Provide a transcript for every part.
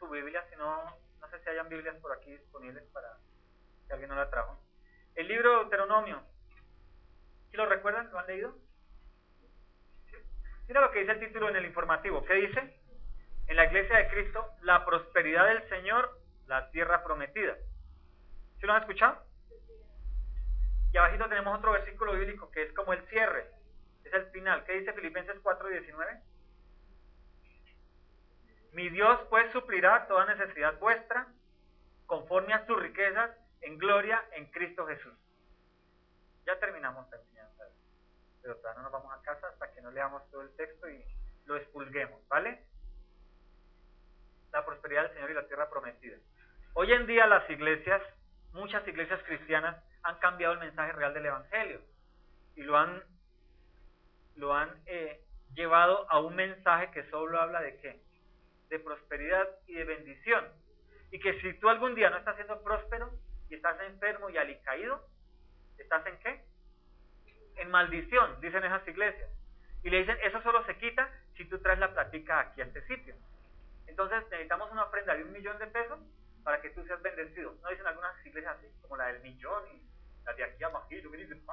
su Biblia, si no, no sé si hayan Biblias por aquí disponibles para si alguien no la trajo. El libro de Deuteronomio, ¿sí lo recuerdan? ¿Lo han leído? ¿Sí? Mira lo que dice el título en el informativo. ¿Qué dice? En la iglesia de Cristo, la prosperidad del Señor, la tierra prometida. ¿Sí lo han escuchado? Y abajito tenemos otro versículo bíblico que es como el cierre, es el final. ¿Qué dice Filipenses 4:19? Mi Dios pues suplirá toda necesidad vuestra, conforme a sus riquezas, en gloria en Cristo Jesús. Ya terminamos la enseñanza, pero todavía no nos vamos a casa hasta que no leamos todo el texto y lo expulguemos, ¿vale? La prosperidad del Señor y la tierra prometida. Hoy en día las iglesias, muchas iglesias cristianas, han cambiado el mensaje real del Evangelio y lo han llevado a un mensaje que solo habla de ¿qué? De prosperidad y de bendición. Y que si tú algún día no estás siendo próspero y estás enfermo y alicaído, ¿estás en qué? En maldición, dicen esas iglesias. Y le dicen, eso solo se quita si tú traes la plática aquí a este sitio. Entonces necesitamos una ofrenda de $1.000.000 para que tú seas bendecido. ¿No dicen algunas iglesias así? Como la del millón y la de aquí a Majillo, que dicen,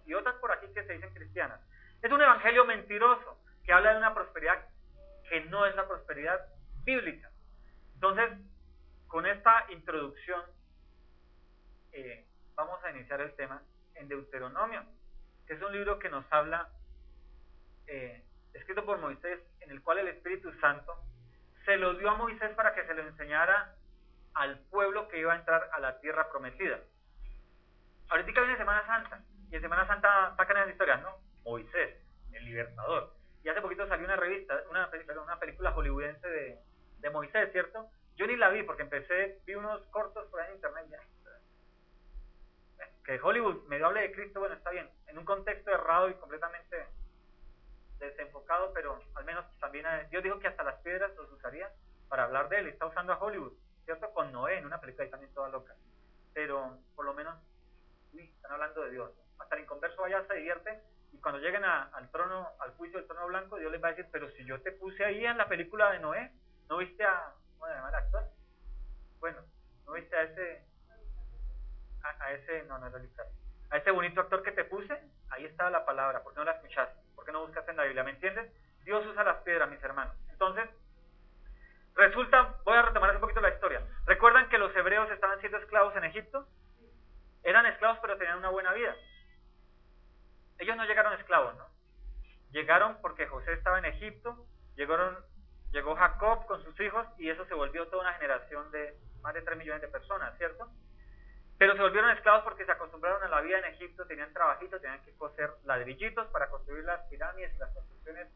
y otras por aquí que se dicen cristianas. Es un evangelio mentiroso que habla de una prosperidad que no es la prosperidad bíblica. Entonces, con esta introducción, vamos a iniciar el tema en Deuteronomio, que es un libro que nos habla, escrito por Moisés, en el cual el Espíritu Santo se lo dio a Moisés para que se lo enseñara al pueblo que iba a entrar a la tierra prometida. Ahorita viene Semana Santa, y en Semana Santa sacan esas historias, ¿no? Moisés, el libertador. Y hace poquito salió una revista, una película hollywoodense de Moisés, ¿cierto? Yo ni la vi porque vi unos cortos por ahí en internet ya. Que Hollywood medio hable de Cristo, bueno, está bien, en un contexto errado y completamente desenfocado, pero al menos también Dios dijo que hasta las piedras los usaría para hablar de él. Está usando a Hollywood, ¿cierto? Con Noé en una película ahí también toda loca. Pero por lo menos están hablando de Dios. Hasta el inconverso allá se divierte y cuando lleguen al trono, al juicio del trono blanco, Dios les va a decir, pero si yo te puse ahí en la película de Noé, ¿no viste ¿cómo se llama el actor? Bueno, ¿no viste a ese a ese bonito actor que te puse? Ahí está la palabra, ¿por qué no la escuchaste? ¿Por qué no buscas en la Biblia? ¿Me entiendes? Dios usa las piedras, mis hermanos. Entonces, voy a retomar un poquito la historia. ¿Recuerdan que los hebreos estaban siendo esclavos en Egipto? Eran esclavos, pero tenían una buena vida. Ellos no llegaron esclavos, ¿no? Llegaron porque José estaba en Egipto, llegó Jacob con sus hijos y eso se volvió toda una generación de más de 3 millones de personas, ¿cierto? Pero se volvieron esclavos porque se acostumbraron a la vida en Egipto, tenían trabajitos, tenían que coser ladrillitos para construir las pirámides y las construcciones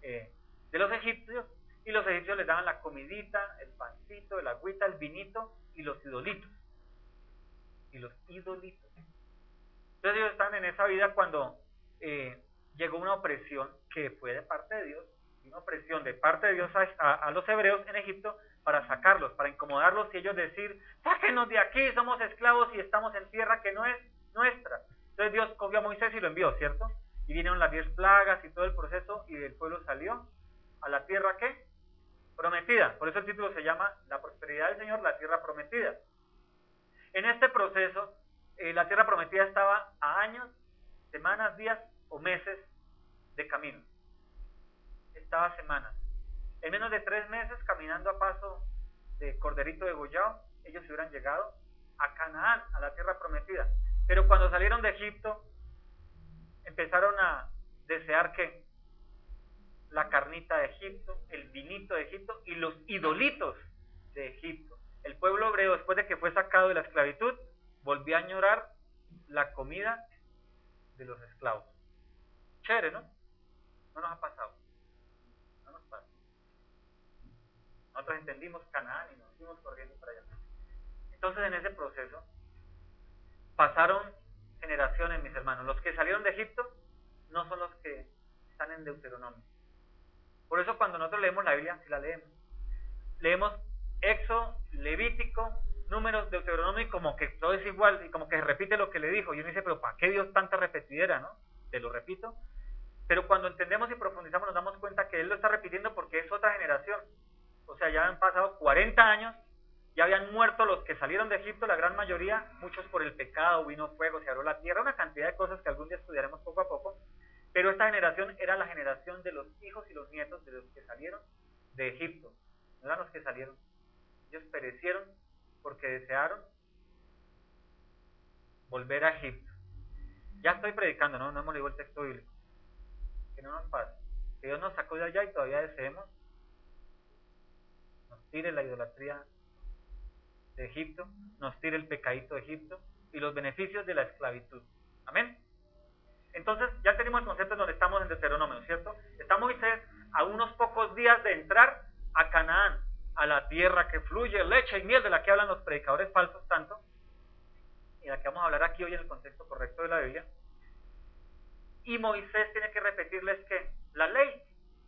de los egipcios, y los egipcios les daban la comidita, el pancito, el agüita, el vinito y los idolitos. Entonces ellos estaban en esa vida cuando llegó una opresión que fue de parte de Dios, una opresión de parte de Dios a los hebreos en Egipto para sacarlos, para incomodarlos y ellos decir, sáquenos de aquí, somos esclavos y estamos en tierra que no es nuestra. Entonces Dios cogió a Moisés y lo envió, ¿cierto? Y vinieron las 10 plagas y todo el proceso y el pueblo salió a la tierra ¿qué? Prometida. Por eso el título se llama La prosperidad del Señor, la tierra prometida. En este proceso, la tierra prometida estaba a años, semanas, días o meses de camino. Estaba a semanas. En menos de 3 meses, caminando a paso de corderito degollado, ellos se hubieran llegado a Canaán, a la tierra prometida. Pero cuando salieron de Egipto, empezaron a desear ¿qué? La carnita de Egipto, el vinito de Egipto y los idolitos de Egipto. El pueblo hebreo, después de que fue sacado de la esclavitud, volvió a añorar la comida de los esclavos. Chévere, ¿no? No nos ha pasado. No nos pasa. Nosotros entendimos Canaán y nos fuimos corriendo para allá. Entonces, en ese proceso, pasaron generaciones, mis hermanos. Los que salieron de Egipto no son los que están en Deuteronomio. Por eso cuando nosotros leemos la Biblia, si la leemos Éxodo, Levítico, Números, Deuteronomio, y como que todo es igual, y como que se repite lo que le dijo. Y uno dice, pero ¿para qué Dios tanta repetidera, no? Te lo repito. Pero cuando entendemos y profundizamos nos damos cuenta que Él lo está repitiendo porque es otra generación. o sea, ya han pasado 40 años, ya habían muerto los que salieron de Egipto, la gran mayoría, muchos por el pecado, vino fuego, se abrió la tierra, una cantidad de cosas que algún día estudiaremos poco a poco, pero esta generación era la generación de los hijos y los nietos de los que salieron de Egipto, no eran los que salieron, ellos perecieron porque desearon volver a Egipto. Ya estoy predicando, no hemos leído el texto bíblico, que no nos pase, que Dios nos sacó de allá y todavía deseemos, nos tire la idolatría de Egipto, nos tire el pecadito de Egipto y los beneficios de la esclavitud. Amén. Entonces ya tenemos el concepto en donde estamos en Deuteronomio, ¿cierto? Estamos, Moisés, a unos pocos días de entrar a Canaán, a la tierra que fluye leche y miel, de la que hablan los predicadores falsos tanto, y de la que vamos a hablar aquí hoy en el contexto correcto de la Biblia. Y Moisés tiene que repetirles que la ley,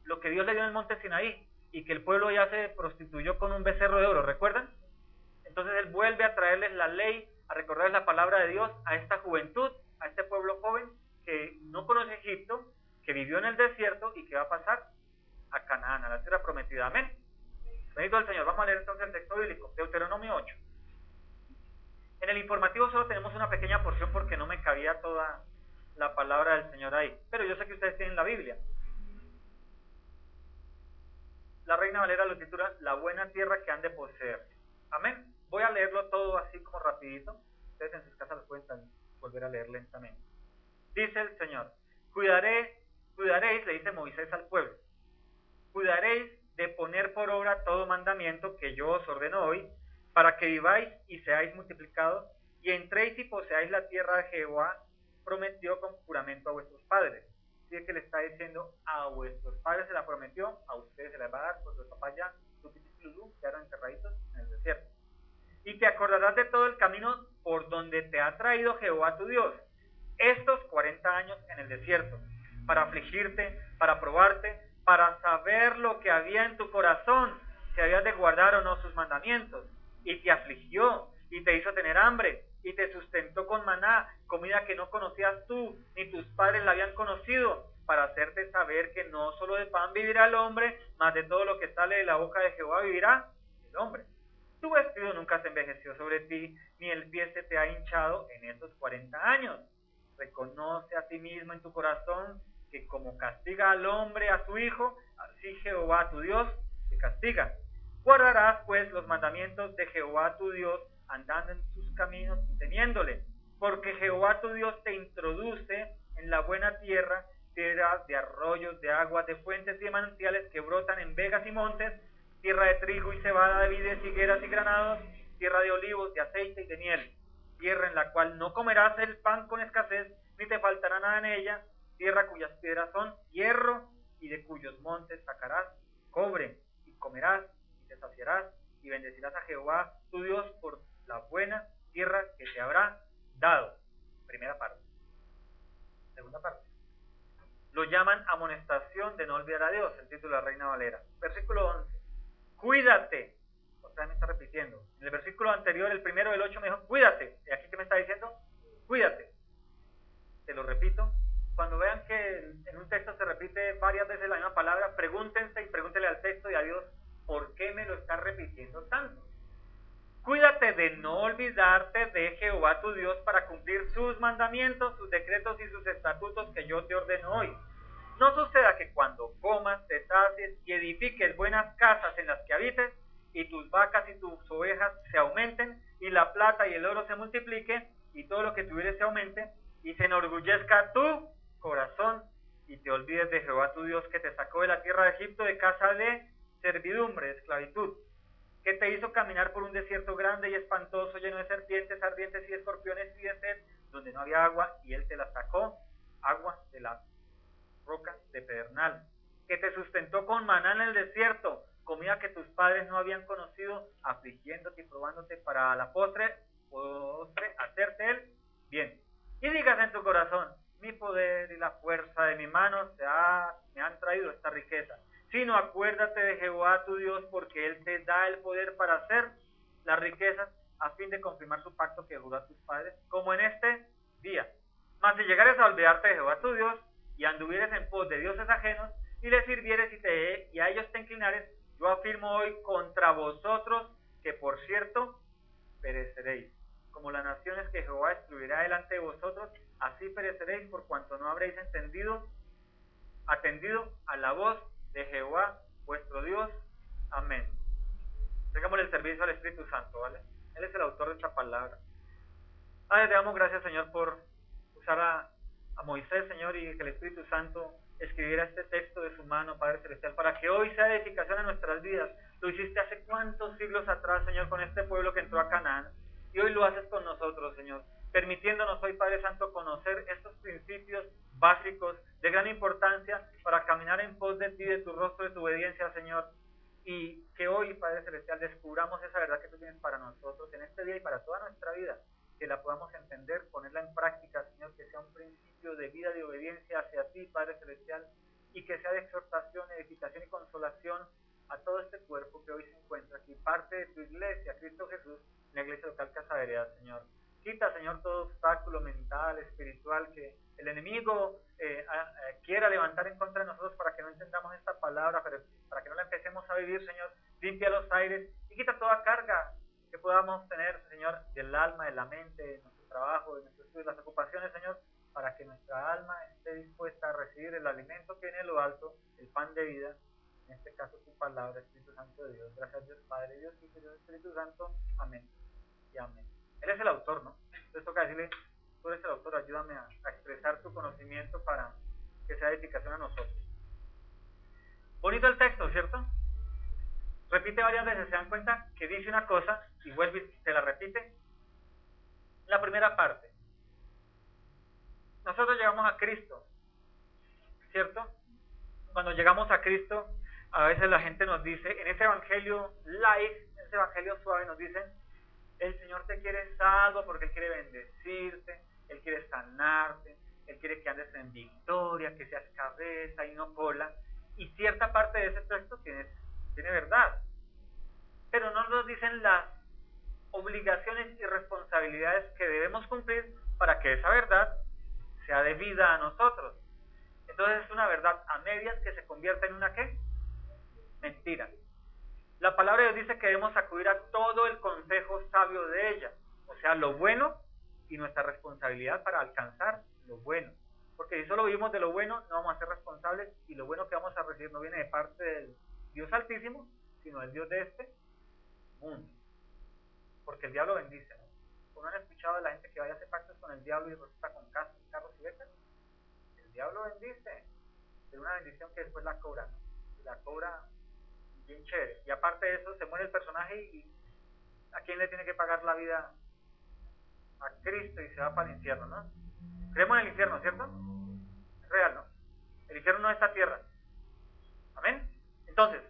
lo que Dios le dio en el monte Sinaí, y que el pueblo ya se prostituyó con un becerro de oro, ¿recuerdan? Entonces él vuelve a traerles la ley, a recordarles la palabra de Dios a esta juventud, a este pueblo joven que no conoce Egipto, que vivió en el desierto y que va a pasar a Canaán, a la tierra prometida. Amén. Bendito el Señor. Vamos a leer entonces el texto bíblico, Deuteronomio 8. En el informativo solo tenemos una pequeña porción porque no me cabía toda la palabra del Señor ahí, pero yo sé que ustedes tienen la Biblia. La Reina Valera lo titula La buena tierra que han de poseer. Amén. Voy a leerlo todo así como rapidito. Ustedes en sus casas lo pueden volver a leer lentamente. Dice el Señor: cuidaréis, le dice Moisés al pueblo, cuidaréis de poner por obra todo mandamiento que yo os ordeno hoy, para que viváis y seáis multiplicados, y entréis y poseáis la tierra de Jehová prometió con juramento a vuestros padres. Así es que le está diciendo: a vuestros padres se la prometió, a ustedes se la va a dar, porque los papás ya quedaron enterraditos en el desierto. Y te acordarás de todo el camino por donde te ha traído Jehová tu Dios estos 40 años en el desierto, para afligirte, para probarte, para saber lo que había en tu corazón, si habías de guardar o no sus mandamientos. Y te afligió, y te hizo tener hambre, y te sustentó con maná, comida que no conocías tú, ni tus padres la habían conocido, para hacerte saber que no solo de pan vivirá el hombre, mas de todo lo que sale de la boca de Jehová vivirá el hombre. Tu vestido nunca se envejeció sobre ti, ni el pie se te ha hinchado en estos 40 años. Reconoce a ti mismo en tu corazón que como castiga al hombre a su hijo, así Jehová tu Dios te castiga. Guardarás pues los mandamientos de Jehová tu Dios, andando en sus caminos y temiéndole, porque Jehová tu Dios te introduce en la buena tierra, tierra de arroyos, de aguas, de fuentes y de manantiales que brotan en vegas y montes, tierra de trigo y cebada, de vides, higueras y granados, tierra de olivos, de aceite y de miel, tierra en la cual no comerás el pan con escasez, ni te faltará nada en ella, tierra cuyas piedras son hierro, y de cuyos montes sacarás cobre, y comerás, y te saciarás, y bendecirás a Jehová tu Dios por la buena tierra que te habrá dado. Primera parte. Segunda parte. Lo llaman amonestación de no olvidar a Dios, el título de la Reina Valera. Versículo 11. Cuídate. Otra vez me está repitiendo. En el versículo anterior, el primero del 8 me dijo, cuídate. ¿Y aquí qué me está diciendo? Cuídate. Te lo repito. Cuando vean que en un texto se repite varias veces la misma palabra, pregúntense y pregúntenle al texto y a Dios, ¿por qué me lo está repitiendo tanto? Cuídate de no olvidarte de Jehová tu Dios para cumplir sus mandamientos, sus decretos y sus estatutos que yo te ordeno hoy. No suceda que cuando comas, te sacies y edifiques buenas casas en las que habites, y tus vacas y tus ovejas se aumenten, y la plata y el oro se multiplique, y todo lo que tuvieres se aumente, y se enorgullezca tu corazón, y te olvides de Jehová tu Dios que te sacó de la tierra de Egipto, de casa de servidumbre, de esclavitud, que te hizo caminar por un desierto grande y espantoso, lleno de serpientes, ardientes y escorpiones y de sed, donde no había agua, y él te la sacó, agua de la roca de pedernal, que te sustentó con maná en el desierto, comida que tus padres no habían conocido, afligiéndote y probándote para a la postre hacerte el bien. Y digas en tu corazón, mi poder y la fuerza de mi mano me han traído esta riqueza. Sino acuérdate de Jehová tu Dios, porque Él te da el poder para hacer las riquezas, a fin de confirmar su pacto que juró a tus padres, como en este día. Mas si llegares a olvidarte de Jehová tu Dios, y anduvieres en pos de dioses ajenos, y les sirvieres y a ellos te inclinares, Yo afirmo hoy contra vosotros que por cierto pereceréis. Como las naciones que Jehová destruirá delante de vosotros, así pereceréis por cuanto no habréis atendido a la voz de Jehová vuestro Dios. Amén. Tengámosle el servicio al Espíritu Santo, ¿vale? Él es el autor de esta palabra. Padre, te damos gracias, Señor, por usar a Moisés, Señor, y que el Espíritu Santo escribiera este texto de su mano, Padre Celestial, para que hoy sea edificación en nuestras vidas. Lo hiciste hace cuántos siglos atrás, Señor, con este pueblo que entró a Canaán, y hoy lo haces con nosotros, Señor, permitiéndonos hoy, Padre Santo, conocer estos principios básicos de gran importancia para caminar en pos de ti, de tu rostro, de tu obediencia, Señor, y que hoy, Padre Celestial, descubramos esa verdad que tú tienes para nosotros en este día y para toda nuestra vida, que la podamos entender, ponerla en práctica, Señor, que sea un principio de vida, de obediencia hacia ti, Padre Celestial, y que sea de exhortación, edificación y consolación a todo este cuerpo que hoy se encuentra aquí, parte de tu iglesia, Cristo Jesús, en la iglesia local Casa Vereda, Señor. Quita, Señor, todo obstáculo mental, espiritual, que el enemigo quiera levantar en contra de nosotros para que no entendamos esta palabra, pero para que no la empecemos a vivir, Señor. Limpia los aires y quita toda carga que podamos tener, Señor, del alma, de la mente, de nuestro trabajo, de nuestros estudios, las ocupaciones, Señor, para que nuestra alma esté dispuesta a recibir el alimento que viene de lo alto, el pan de vida, en este caso tu palabra, Espíritu Santo de Dios. Gracias, Dios Padre, Dios Hijo y Dios Espíritu Santo. Amén y amén. Él es el autor, ¿no? Entonces toca decirle, tú eres el autor, ayúdame a expresar tu conocimiento para que sea edificación a nosotros. Bonito el texto, ¿cierto? Repite varias veces, se dan cuenta que dice una cosa y vuelve y te la repite. La primera parte. Nosotros llegamos a Cristo, ¿cierto? Cuando llegamos a Cristo, a veces la gente nos dice, en ese evangelio light, en ese evangelio suave nos dicen, el Señor te quiere salvo porque Él quiere bendecirte, Él quiere sanarte, Él quiere que andes en victoria, que seas cabeza y no cola. Y cierta parte de ese texto tiene verdad. Pero no nos dicen las obligaciones y responsabilidades que debemos cumplir para que esa verdad sea debida a nosotros. Entonces es una verdad a medias que se convierte en una ¿qué? Mentira. La palabra de Dios dice que debemos acudir a todo el consejo sabio de ella, o sea, lo bueno y nuestra responsabilidad para alcanzar lo bueno. Porque si solo vivimos de lo bueno, no vamos a ser responsables y lo bueno que vamos a recibir no viene de parte del Dios Altísimo, sino del Dios de este mundo. Porque el diablo bendice, ¿no? ¿No han escuchado de la gente que vaya a hacer pactos con el diablo y resulta con carros y becas? El diablo bendice, pero una bendición que después la cobra, ¿no? Y la cobra bien chévere. Y aparte de eso, se muere el personaje y ¿a quién le tiene que pagar la vida? A Cristo, y se va para el infierno, ¿no? Creemos en el infierno, ¿cierto? Es real, ¿no? El infierno no es esta tierra. ¿Amén? Entonces,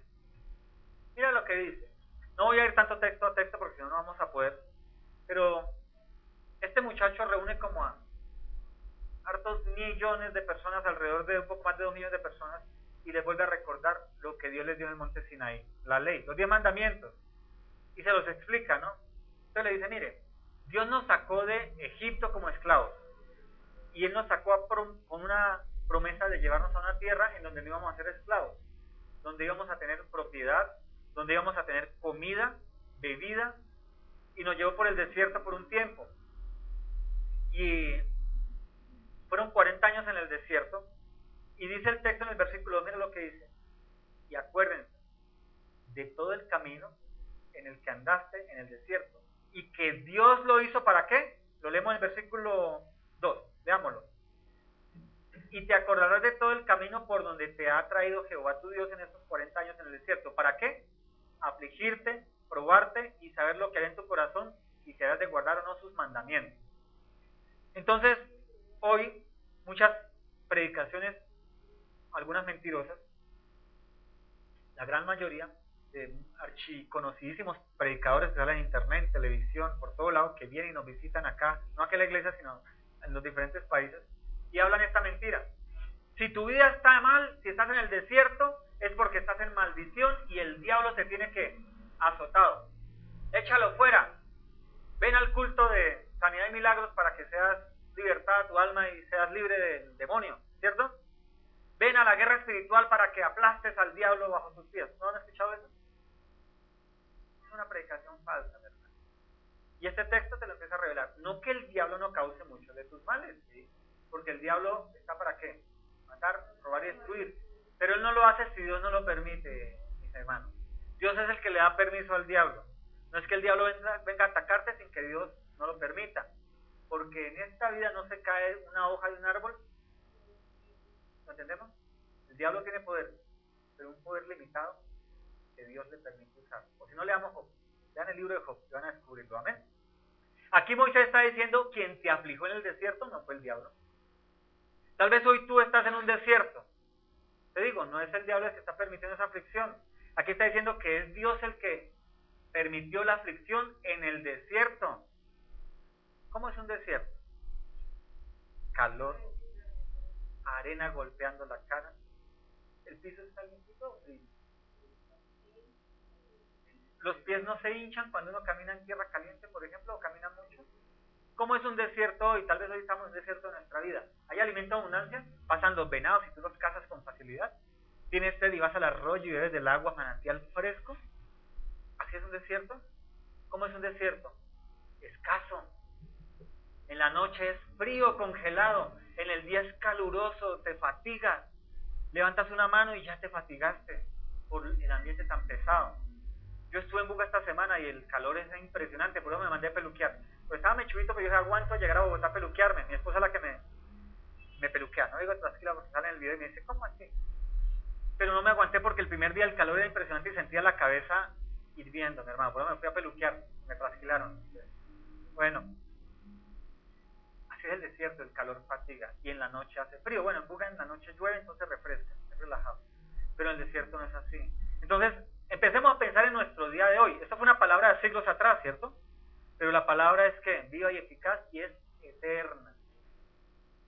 mira lo que dice. No voy a ir tanto texto a texto porque si no, no vamos a poder. Pero este muchacho reúne como a hartos millones de personas, alrededor de un poco más de 2 millones de personas, y les vuelve a recordar lo que Dios les dio en el monte Sinaí, la ley, los 10 mandamientos, y se los explica, ¿no? Entonces le dice, mire, Dios nos sacó de Egipto como esclavos, y Él nos sacó con una promesa de llevarnos a una tierra en donde no íbamos a ser esclavos, donde íbamos a tener propiedad, donde íbamos a tener comida, bebida, y nos llevó por el desierto por un tiempo, y fueron 40 años en el desierto. Y dice el texto en el versículo 2, mira lo que dice. Y acuérdense de todo el camino en el que andaste en el desierto. Y que Dios lo hizo ¿para qué? Lo leemos en el versículo 2, veámoslo. Y te acordarás de todo el camino por donde te ha traído Jehová tu Dios en estos 40 años en el desierto. ¿Para qué? Afligirte, probarte y saber lo que hay en tu corazón y si harás de guardar o no sus mandamientos. Entonces, hoy muchas predicaciones, algunas mentirosas, la gran mayoría de archiconocidísimos predicadores que salen en internet, en televisión, por todo lado, que vienen y nos visitan acá, no aquí en la iglesia, sino en los diferentes países, y hablan esta mentira. Si tu vida está mal, si estás en el desierto, es porque estás en maldición y el diablo te tiene que azotado. Échalo fuera. Ven al culto de sanidad y milagros para que seas libertada tu alma y seas libre del demonio, ¿cierto? Ven a la guerra espiritual para que aplastes al diablo bajo tus pies. ¿No han escuchado eso? predicación falsa, ¿verdad? Y este texto te lo empieza a revelar. No que el diablo no cause muchos de tus males, ¿sí? Porque el diablo está para qué? Matar, robar y destruir. Pero él no lo hace si Dios no lo permite, mis hermanos. Dios es el que le da permiso al diablo. No es que el diablo venga a atacarte sin que Dios no lo permita. Porque en esta vida no se cae una hoja de un árbol. ¿Lo entendemos? El diablo tiene poder, pero un poder limitado que Dios le permite usar. O si no, leamos Job. Lean el libro de Job, que van a descubrirlo. Amén. Aquí Moisés está diciendo, quien te afligió en el desierto no fue el diablo. Tal vez hoy tú estás en un desierto. Te digo, no es el diablo el que está permitiendo esa aflicción. Aquí está diciendo que es Dios el que permitió la aflicción en el desierto. ¿Cómo es un desierto? Calor, arena golpeando la cara. ¿El piso está limpito? Sí. Los pies no se hinchan cuando uno camina en tierra caliente, por ejemplo, o camina mucho. ¿Cómo es un desierto hoy? Tal vez hoy estamos en un desierto de nuestra vida. ¿Hay alimento en abundancia? Pasan los venados y tú los cazas con facilidad. Tienes sed y vas al arroyo y bebes del agua manantial fresco. ¿Así es un desierto? ¿Cómo es un desierto? Escaso. En la noche es frío, congelado. En el día es caluroso, te fatigas. Levantas una mano y ya te fatigaste por el ambiente tan pesado. Yo estuve en Buga esta semana y el calor es impresionante, por eso me mandé a peluquear. Pues estaba mechudito, pero yo dije, aguanto llegar a Bogotá a peluquearme. Mi esposa es la que me peluquea. No digo tranquila porque sale en el video y me dice, ¿cómo así? Pero no me aguanté porque el primer día el calor era impresionante y sentía la cabeza hirviendo, mi hermano. Por eso me fui a peluquear, me trasquilaron. Bueno, así es el desierto, el calor fatiga y en la noche hace frío. Bueno, en Buga en la noche llueve, entonces refresca, es relajado. Pero en el desierto no es así. Entonces, empecemos a pensar en nuestro día de hoy. Esta fue una palabra de siglos atrás, ¿cierto? Pero la palabra es que viva y eficaz y es eterna.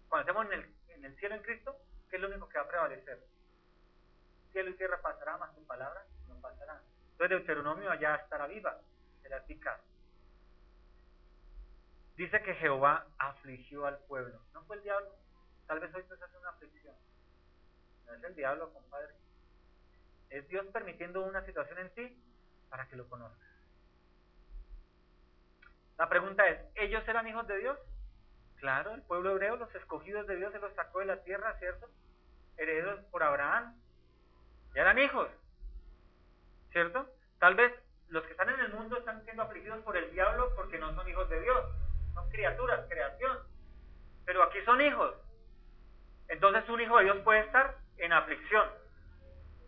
Cuando estemos en el cielo en Cristo, ¿qué es lo único que va a prevalecer? Cielo y tierra pasará, más tu palabra no pasará. Entonces Deuteronomio allá estará viva, será eficaz. Dice que Jehová afligió al pueblo. ¿No fue el diablo? Tal vez hoy tú estás en una aflicción. No es el diablo, compadre. Es Dios permitiendo una situación en ti para que lo conozcas. La pregunta es, ¿ellos eran hijos de Dios? Claro, el pueblo hebreo, los escogidos de Dios, se los sacó de la tierra, ¿cierto? Herederos por Abraham. Ya eran hijos, ¿cierto? Tal vez los que están en el mundo están siendo afligidos por el diablo porque no son hijos de Dios. Son criaturas, creación. Pero aquí son hijos. Entonces un hijo de Dios puede estar en aflicción.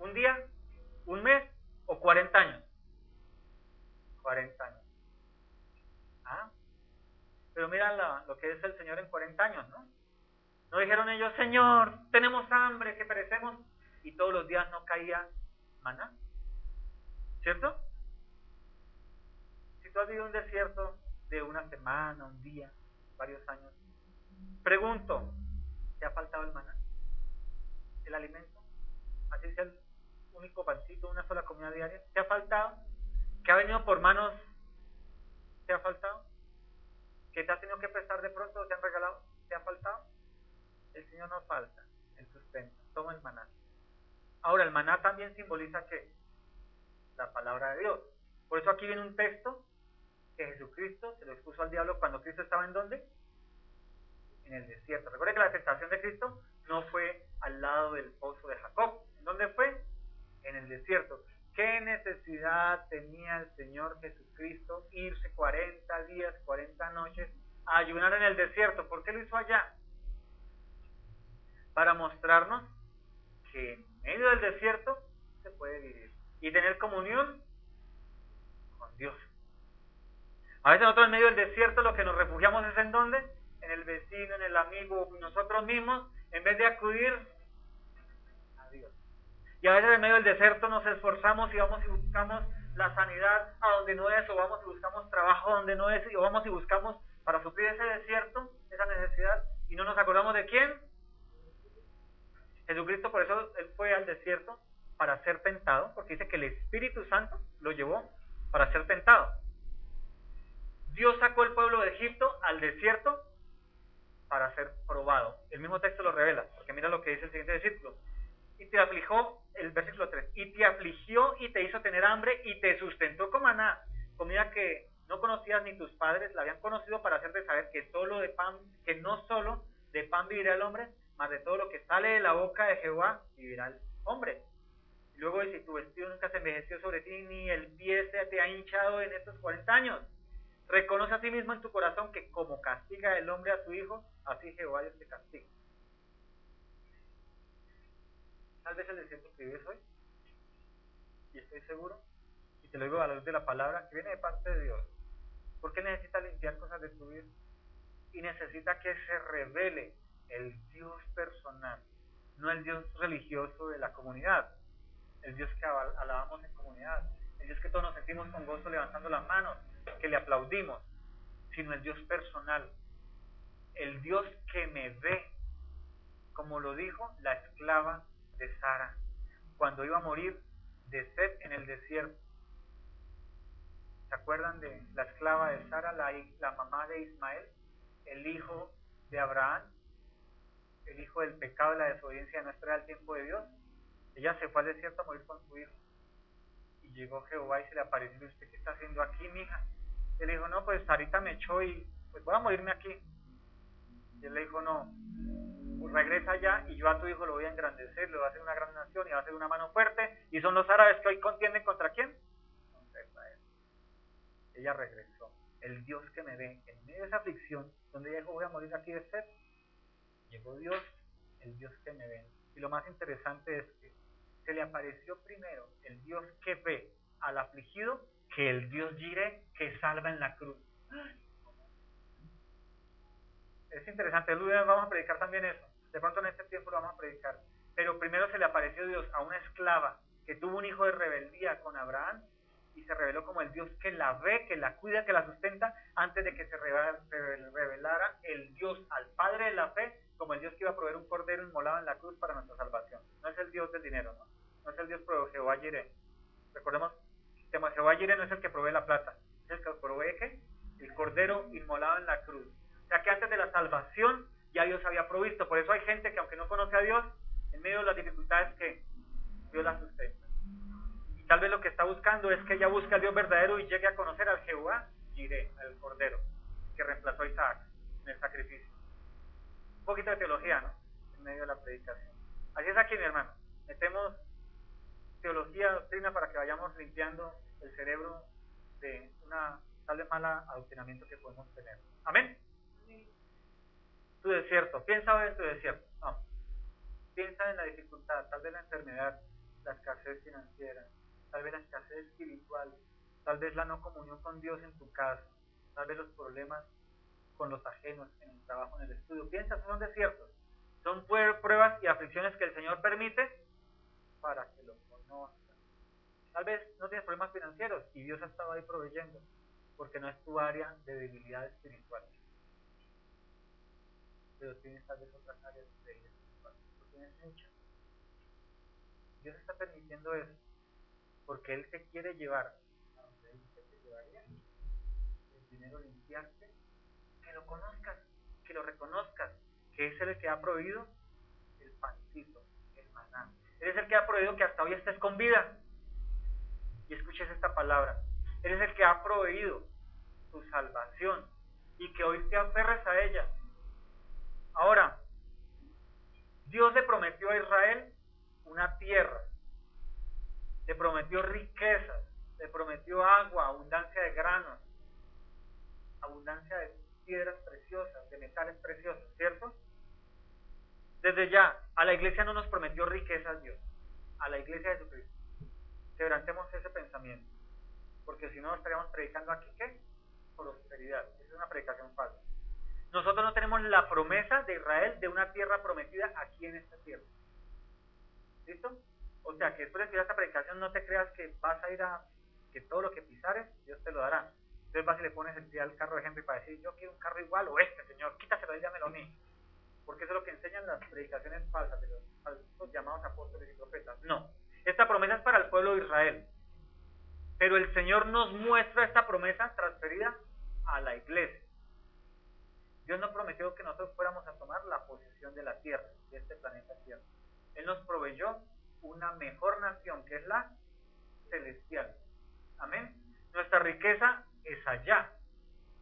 Un día, un mes o 40 años. 40 años. Ah, pero mira lo que es el Señor en 40 años, ¿no? No dijeron ellos, Señor, tenemos hambre, que perecemos, y todos los días no caía maná, ¿cierto? Si tú has vivido un desierto de una semana, un día, varios años, pregunto, ¿te ha faltado el maná? ¿El alimento? Así sea el único pancito, una sola comida diaria, ¿te ha faltado? ¿Que ha venido por manos? ¿Te ha faltado? ¿Que te has tenido que prestar de pronto o te han regalado? ¿Te ha faltado? El Señor no falta, el sustento, toma el maná. Ahora, el maná también simboliza ¿qué? La palabra de Dios. Por eso aquí viene un texto que Jesucristo se lo expuso al diablo cuando Cristo estaba ¿en dónde? En el desierto. Recuerden que la tentación de Cristo no fue al lado del pozo de Jacob. ¿En dónde fue? En el desierto. ¿Qué necesidad tenía el Señor Jesucristo irse 40 días, 40 noches a ayunar en el desierto? ¿Por qué lo hizo allá? Para mostrarnos que en medio del desierto se puede vivir y tener comunión con Dios. A veces nosotros en medio del desierto lo que nos refugiamos es ¿en dónde? En el vecino, en el amigo, nosotros mismos, en vez de acudir a Dios. Y a veces en medio del desierto nos esforzamos y vamos y buscamos la sanidad a donde no es, o vamos y buscamos trabajo donde no es, o vamos y buscamos para suplir ese desierto, esa necesidad, y no nos acordamos de quién. Jesucristo, por eso Él fue al desierto para ser tentado, porque dice que el Espíritu Santo lo llevó para ser tentado. Dios sacó al pueblo de Egipto al desierto para ser probado. El mismo texto lo revela, porque mira lo que dice el siguiente versículo. Y te afligió, el versículo 3, y te afligió y te hizo tener hambre y te sustentó con maná comida que no conocías ni tus padres, la habían conocido para hacerte saber que no solo de pan vivirá el hombre, mas de todo lo que sale de la boca de Jehová vivirá el hombre. Y luego dice, tu vestido nunca se envejeció sobre ti, ni el pie se te ha hinchado en estos 40 años. Reconoce a ti mismo en tu corazón que como castiga el hombre a su hijo, así Jehová Dios te castiga. Tal vez el desierto que vives hoy, y estoy seguro, y te lo digo a la luz de la palabra, que viene de parte de Dios. ¿Por qué necesita limpiar cosas de tu vida? Y necesita que se revele el Dios personal, no el Dios religioso de la comunidad, el Dios que alabamos en comunidad, el Dios que todos nos sentimos con gozo levantando las manos, que le aplaudimos, sino el Dios personal, el Dios que me ve, como lo dijo la esclava de Sara, cuando iba a morir de sed en el desierto. ¿Se acuerdan de la esclava de Sara, la mamá de Ismael, el hijo de Abraham, el hijo del pecado y la desobediencia de no esperar el tiempo de Dios? Ella se fue al desierto a morir con su hijo. Y llegó Jehová y se le apareció, y ¿usted qué está haciendo aquí, mija? Y él le dijo, no, pues Sarita me echó y pues voy a morirme aquí. Y él le dijo, no, pues regresa allá y yo a tu hijo lo voy a engrandecer, le voy a hacer una gran nación y va a ser una mano fuerte. Y son los árabes que hoy contienden ¿contra quién? Contra Israel. Ella regresó. El Dios que me ve en medio de esa aflicción, donde ella dijo, voy a morir aquí de sed, llegó Dios, el Dios que me ve. Y lo más interesante es que se le apareció primero el Dios que ve al afligido que el Dios Jireh que salva en la cruz. Es interesante, vamos a predicar también eso. De pronto en este tiempo lo vamos a predicar. Pero primero se le apareció Dios a una esclava que tuvo un hijo de rebeldía con Abraham y se reveló como el Dios que la ve, que la cuida, que la sustenta, antes de que se revelara el Dios al Padre de la fe, como el Dios que iba a proveer un cordero inmolado en la cruz para nuestra salvación. No es el Dios del dinero, no es el Dios Jehová Jireh. Recordemos, Jehová Jireh no es el que provee la plata, es el que provee ¿qué? El cordero inmolado en la cruz. O sea que antes de la salvación ya Dios había provisto. Por eso hay gente que aunque no conoce a Dios, en medio de las dificultades que Dios la sustenta. Y tal vez lo que está buscando es que ella busque al Dios verdadero y llegue a conocer al Jehová Jireh, al cordero que reemplazó a Isaac en el sacrificio. Un poquito de teología, ¿no? En medio de la predicación. Así es aquí, mi hermano. Metemos teología, doctrina, para que vayamos limpiando el cerebro de una tal vez mala adoctrinamiento que podemos tener. ¿Amén? Tu desierto, piensa hoy en tu desierto. No. Piensa en la dificultad, tal vez la enfermedad, la escasez financiera, tal vez la escasez espiritual, tal vez la no comunión con Dios en tu casa, tal vez los problemas con los ajenos en el trabajo, en el estudio. Piensa, son desiertos, son pruebas y aflicciones que el Señor permite para que lo conozcas. Tal vez no tienes problemas financieros y Dios ha estado ahí proveyendo, porque no es tu área de debilidad espiritual. Pero tienes tal vez otras áreas de debilidad espiritual, pero tienes muchas. Dios está permitiendo eso, porque Él te quiere llevar a donde Él te llevaría, el dinero limpiarte, que lo conozcas, que lo reconozcas, que es el que ha proveído el pancito, el maná. Él es el que ha proveído que hasta hoy estés con vida. Y escuches esta palabra. Él es el que ha proveído tu salvación y que hoy te aferres a ella. Ahora, Dios le prometió a Israel una tierra, le prometió riquezas, le prometió agua, abundancia de granos, abundancia de piedras preciosas, de metales preciosos, ¿cierto? Desde ya, a la iglesia no nos prometió riquezas Dios, a la iglesia de Jesucristo. Quebrantemos ese pensamiento, porque si no estaríamos predicando aquí, ¿qué? Prosperidad. Esa es una predicación falsa. Nosotros no tenemos la promesa de Israel de una tierra prometida aquí en esta tierra. ¿Listo? O sea, que después de estudiar esta predicación no te creas que vas a ir a que todo lo que pisares, Dios te lo dará. Entonces vas y le pones el pie al carro de Henry para decir, yo quiero un carro igual o este, Señor, quítaselo y dámelo a mí. Porque eso es lo que enseñan las predicaciones falsas de los llamados apóstoles y profetas. No, esta promesa es para el pueblo de Israel. Pero el Señor nos muestra esta promesa transferida a la iglesia. Dios no prometió que nosotros fuéramos a tomar la posesión de la tierra, de este planeta Tierra. Él nos proveyó una mejor nación, que es la celestial. Amén. Nuestra riqueza es allá,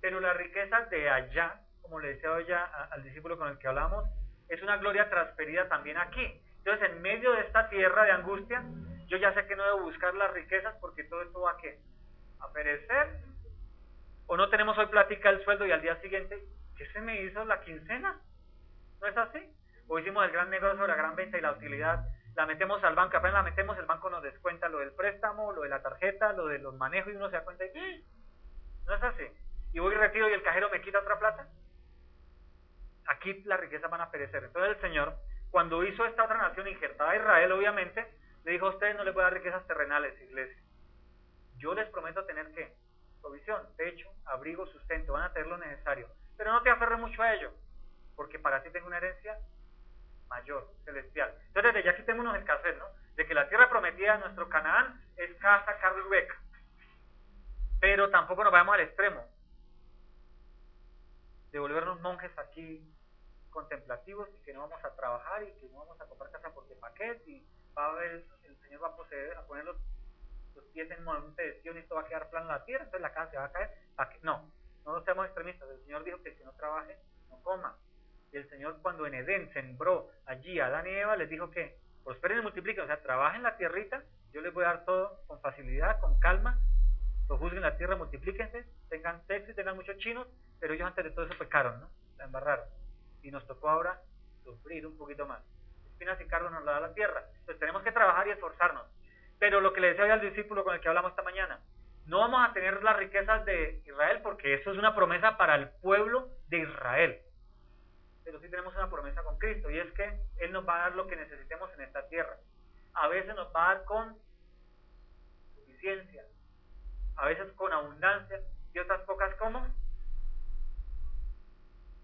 pero la riqueza de allá, como le decía hoy al discípulo con el que hablamos, es una gloria transferida también aquí. Entonces, en medio de esta tierra de angustia, yo ya sé que no debo buscar las riquezas porque todo esto va a ¿qué? A perecer. O no tenemos hoy plática del sueldo y al día siguiente, ¿qué se me hizo la quincena? ¿No es así? O hicimos el gran negocio, la gran venta y la utilidad, la metemos al banco, apenas la metemos, el banco nos descuenta lo del préstamo, lo de la tarjeta, lo de los manejos y uno se da cuenta y no es así. Y voy y retiro y el cajero me quita otra plata. Aquí las riquezas van a perecer. Entonces el Señor, cuando hizo esta otra nación injertada a Israel, obviamente, le dijo a ustedes no les voy a dar riquezas terrenales, iglesia. Yo les prometo tener ¿qué? Provisión, techo, abrigo, sustento, van a tener lo necesario. Pero no te aferres mucho a ello, porque para ti tengo una herencia mayor, celestial. Entonces desde ya quitémonos el cassette, ¿no? De que la tierra prometida, nuestro Canaán, es casa, carro y beca. Pero tampoco nos vayamos al extremo de volvernos monjes aquí contemplativos y que no vamos a trabajar y que no vamos a comprar casa porque paquete y va a haber, el Señor va a proceder a poner los pies en monte de Sion y esto va a quedar plano en la tierra, entonces la casa se va a caer. No seamos extremistas. El Señor dijo que el que no trabaje, no coma. Y el Señor cuando en Edén sembró allí a Adán y Eva, les dijo que prosperen y multipliquen, o sea, trabajen la tierrita, yo les voy a dar todo con facilidad, con calma, sojuzguen la tierra, multiplíquense, tengan sexo y tengan muchos chinos, pero ellos antes de todo eso pecaron, ¿no? La embarraron. Y nos tocó ahora sufrir un poquito más. Espinas y cardos nos la da la tierra. Entonces tenemos que trabajar y esforzarnos. Pero lo que le decía hoy al discípulo con el que hablamos esta mañana, no vamos a tener las riquezas de Israel porque eso es una promesa para el pueblo de Israel. Pero sí tenemos una promesa con Cristo y es que Él nos va a dar lo que necesitemos en esta tierra. A veces nos va a dar con suficiencia, a veces con abundancia y otras pocas como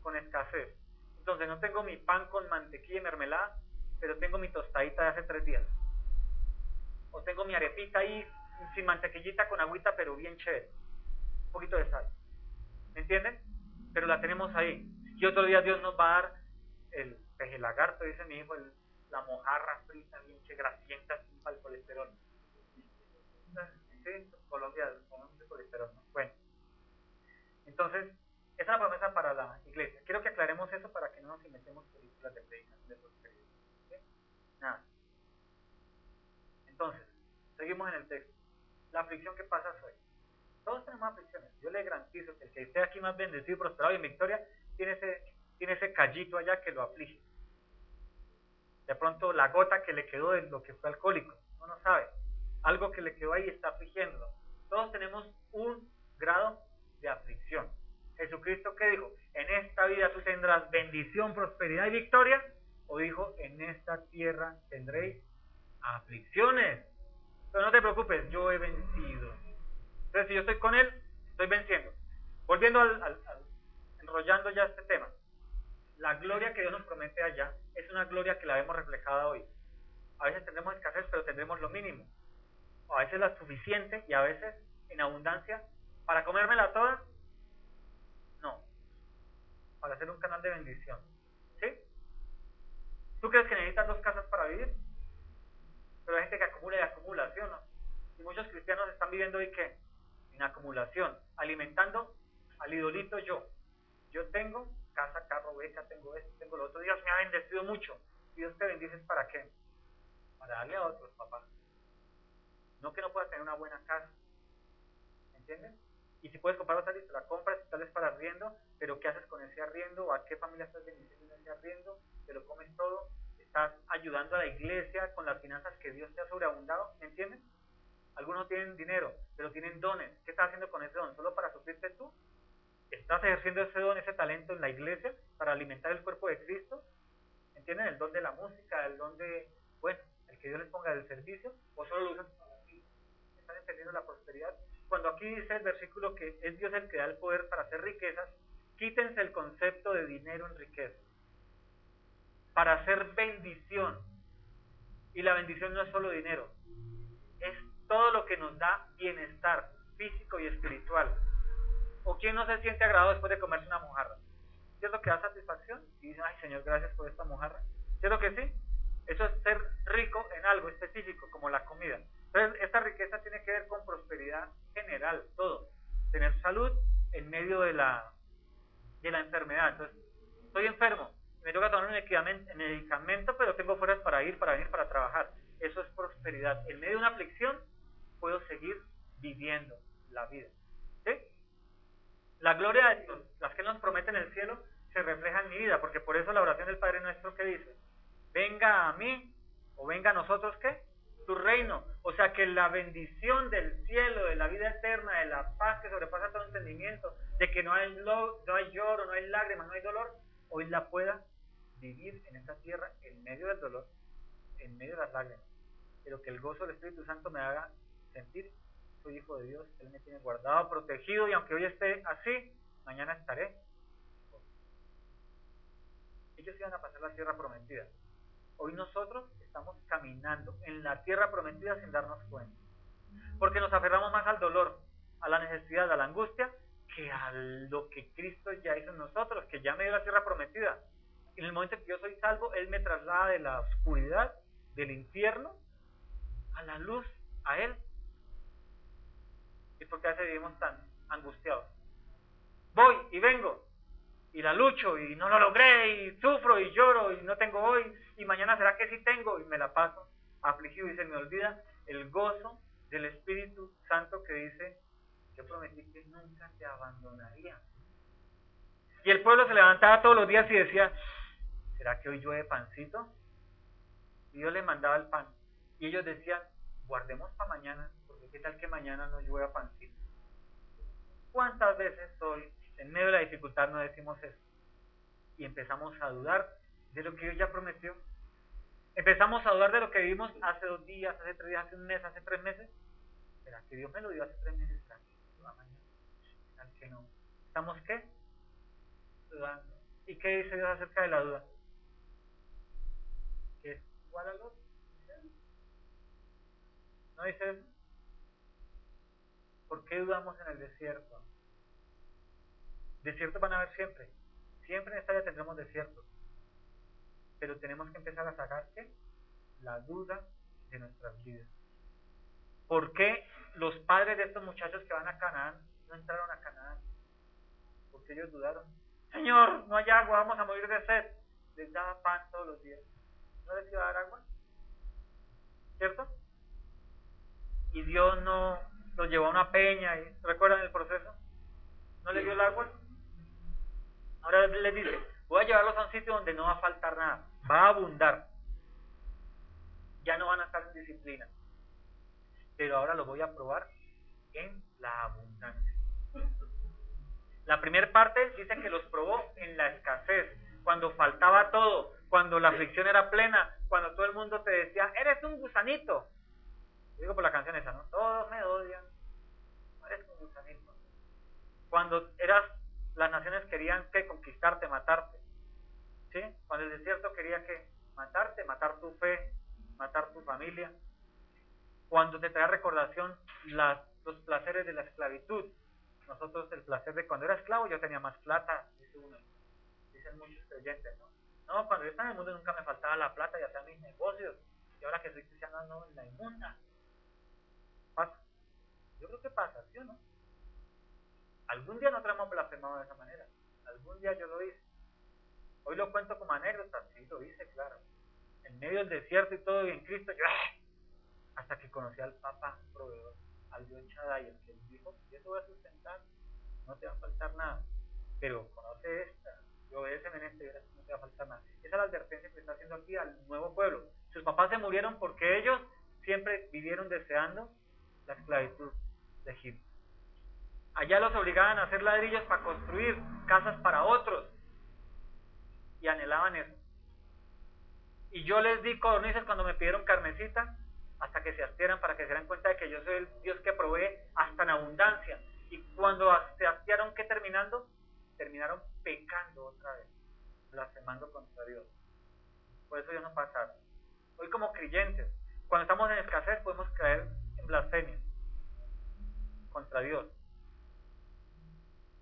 con escasez. Entonces no tengo mi pan con mantequilla y mermelada, pero tengo mi tostadita de hace 3 días. O tengo mi arepita ahí sin mantequillita con agüita, pero bien chévere. Un poquito de sal. ¿Me entienden? Pero la tenemos ahí. Y otro día Dios nos va a dar el peje lagarto, dice mi hijo, la mojarra frita, bien che grasienta, para el colesterol. Sí, Colombia, de colesterol, ¿no? Bueno. Entonces, esa es la promesa para la iglesia. Quiero que aclaremos eso para que no nos inventemos películas de predicación de prosperidad. ¿Sí? Nada. Entonces, seguimos en el texto. La aflicción que pasa hoy. Todos tenemos aflicciones. Yo le garantizo que el que esté aquí más bendecido, prosperado y en victoria, tiene ese callito allá que lo aflige. De pronto la gota que le quedó de lo que fue alcohólico. Uno no sabe. Algo que le quedó ahí está afligiéndolo. Todos tenemos un grado de aflicción. Jesucristo, ¿qué dijo? En esta vida tú tendrás bendición, prosperidad y victoria. O dijo, en esta tierra tendréis aflicciones. Pero no te preocupes, yo he vencido. Entonces, si yo estoy con Él, estoy venciendo. Volviendo enrollando ya este tema. La gloria que Dios nos promete allá es una gloria que la vemos reflejada hoy. A veces tendremos escasez, pero tendremos lo mínimo. O a veces la suficiente y a veces en abundancia. ¿Para comérmela toda? No. Para hacer un canal de bendición. ¿Sí? ¿Tú crees que necesitas 2 casas para vivir? Pero hay gente que acumula y acumula, ¿sí o no? Y muchos cristianos están viviendo hoy ¿qué? En acumulación, alimentando al idolito yo. Yo tengo casa, carro, beca, tengo esto, tengo lo otro. Dios me ha bendecido mucho. Si Dios te bendice, ¿para qué? Para darle a otros, papá. No que no puedas tener una buena casa. ¿Me entiendes? Y si puedes comprar otra, te la compras, tal vez para arriendo, pero ¿qué haces con ese arriendo? ¿O a qué familia estás bendiciendo en ese arriendo? ¿Te lo comes todo? ¿Estás ayudando a la iglesia con las finanzas que Dios te ha sobreabundado? ¿Me entiendes? Algunos tienen dinero, pero tienen dones. ¿Qué estás haciendo con ese don? ¿Solo para suplirte tú? ¿Estás ejerciendo ese don, ese talento en la iglesia para alimentar el cuerpo de Cristo? ¿Entienden? El don de la música, el don de, bueno, el que Dios les ponga del servicio, o solo lo usan para ti. ¿Están entendiendo la prosperidad? Cuando aquí dice el versículo que es Dios el que da el poder para hacer riquezas, quítense el concepto de dinero en riqueza. Para hacer bendición. Y la bendición no es solo dinero, es todo lo que nos da bienestar físico y espiritual. ¿O quién no se siente agradado después de comerse una mojarra? ¿Cierto que da satisfacción? Y dice, ay Señor, gracias por esta mojarra. ¿Cierto que sí? Eso es ser rico en algo específico, como la comida. Entonces, esta riqueza tiene que ver con prosperidad general, todo. Tener salud en medio de la enfermedad. Entonces, estoy enfermo, me toca tomar un medicamento, pero tengo fuerzas para ir, para venir, para trabajar. Eso es prosperidad. En medio de una aflicción, puedo seguir viviendo la vida. ¿Sí? La gloria de Dios, las que nos prometen el cielo, se refleja en mi vida, porque por eso la oración del Padre Nuestro que dice, venga a mí, o venga a nosotros, ¿qué? Tu reino. O sea, que la bendición del cielo, de la vida eterna, de la paz que sobrepasa todo entendimiento, de que no hay lloro, no hay lágrimas, no hay dolor, hoy la pueda vivir en esta tierra, en medio del dolor, en medio de las lágrimas, pero que el gozo del Espíritu Santo me haga sentir, soy hijo de Dios, Él me tiene guardado, protegido, y aunque hoy esté así, mañana estaré. Ellos iban a pasar la tierra prometida. Hoy nosotros estamos caminando en la tierra prometida sin darnos cuenta, porque nos aferramos más al dolor, a la necesidad, a la angustia, que a lo que Cristo ya hizo en nosotros, que ya me dio la tierra prometida. En el momento en que yo soy salvo, Él me traslada de la oscuridad, del infierno, a la luz, a Él. ¿Y por qué a veces vivimos tan angustiados? Voy y vengo, y la lucho, y no lo logré, y sufro, y lloro, y no tengo hoy, y mañana será que sí tengo, y me la paso afligido, y se me olvida el gozo del Espíritu Santo que dice, yo prometí que nunca te abandonaría. Y el pueblo se levantaba todos los días y decía, ¿será que hoy llueve pancito? Y Dios les mandaba el pan, y ellos decían, guardemos para mañana, porque qué tal que mañana no llueva pancito. ¿Cuántas veces hoy, en medio de la dificultad, no decimos eso? Y empezamos a dudar de lo que Dios ya prometió. Empezamos a dudar de lo que vivimos hace 2 días, hace 3 días, hace un mes, hace 3 meses. ¿Será que Dios me lo dio hace 3 meses? ¿Será que lo va mañana? ¿Será que no? ¿Estamos qué? Dudando. ¿Y qué dice Dios acerca de la duda? Que es igual al otro. ¿No dice eso? ¿Por qué dudamos en el desierto? Desiertos van a haber siempre. Siempre en esta vida tendremos desiertos. Pero tenemos que empezar a sacar ¿qué? La duda de nuestras vidas. ¿Por qué los padres de estos muchachos que van a Canaán no entraron a Canaán? Porque ellos dudaron. Señor, no hay agua, vamos a morir de sed. Les daba pan todos los días. ¿No les iba a dar agua? ¿Cierto? Y Dios no los llevó a una peña. ¿Recuerdan el proceso? ¿No les dio el agua? Ahora les dice, voy a llevarlos a un sitio donde no va a faltar nada, va a abundar. Ya no van a estar en disciplina. Pero ahora lo voy a probar en la abundancia. La primera parte dice que los probó en la escasez, cuando faltaba todo, cuando la aflicción era plena, cuando todo el mundo te decía, eres un gusanito. Lo digo por la canción esa, ¿no? Todos me odian, eres un gusanito. Cuando las naciones querían que conquistarte, matarte. ¿Sí? Cuando el desierto quería que matarte, matar tu fe, matar tu familia. Cuando te trae recordación los placeres de la esclavitud. Nosotros el placer de cuando era esclavo yo tenía más plata, dice uno. Dicen muchos creyentes, ¿no? No, cuando yo estaba en el mundo nunca me faltaba la plata y hacía mis negocios. Y ahora que soy cristiano no, en la inmunda. Pasa. Yo creo que pasa, ¿sí o no? Algún día nosotros hemos blasfemado de esa manera. Algún día yo lo hice. Hoy lo cuento como anécdota, sí, lo hice, claro. En medio del desierto y todo, y en Cristo, yo, hasta que conocí al Papa proveedor, al Dios Shaddai, el que dijo, yo te voy a sustentar, no te va a faltar nada. Pero conoce esta, y obedéceme en este, verás que no te va a faltar nada. Esa es la advertencia que está haciendo aquí al nuevo pueblo. Sus papás se murieron porque ellos siempre vivieron deseando la esclavitud de Egipto. Allá los obligaban a hacer ladrillos para construir casas para otros. Y anhelaban eso. Y yo les di codornices cuando me pidieron carnecita, hasta que se hastiaran, para que se dieran cuenta de que yo soy el Dios que provee hasta en abundancia. Y cuando se hastiaron, ¿qué terminaron pecando otra vez, blasfemando contra Dios. Por eso ellos no pasaron. Hoy como creyentes, cuando estamos en escasez, podemos caer en blasfemia contra Dios.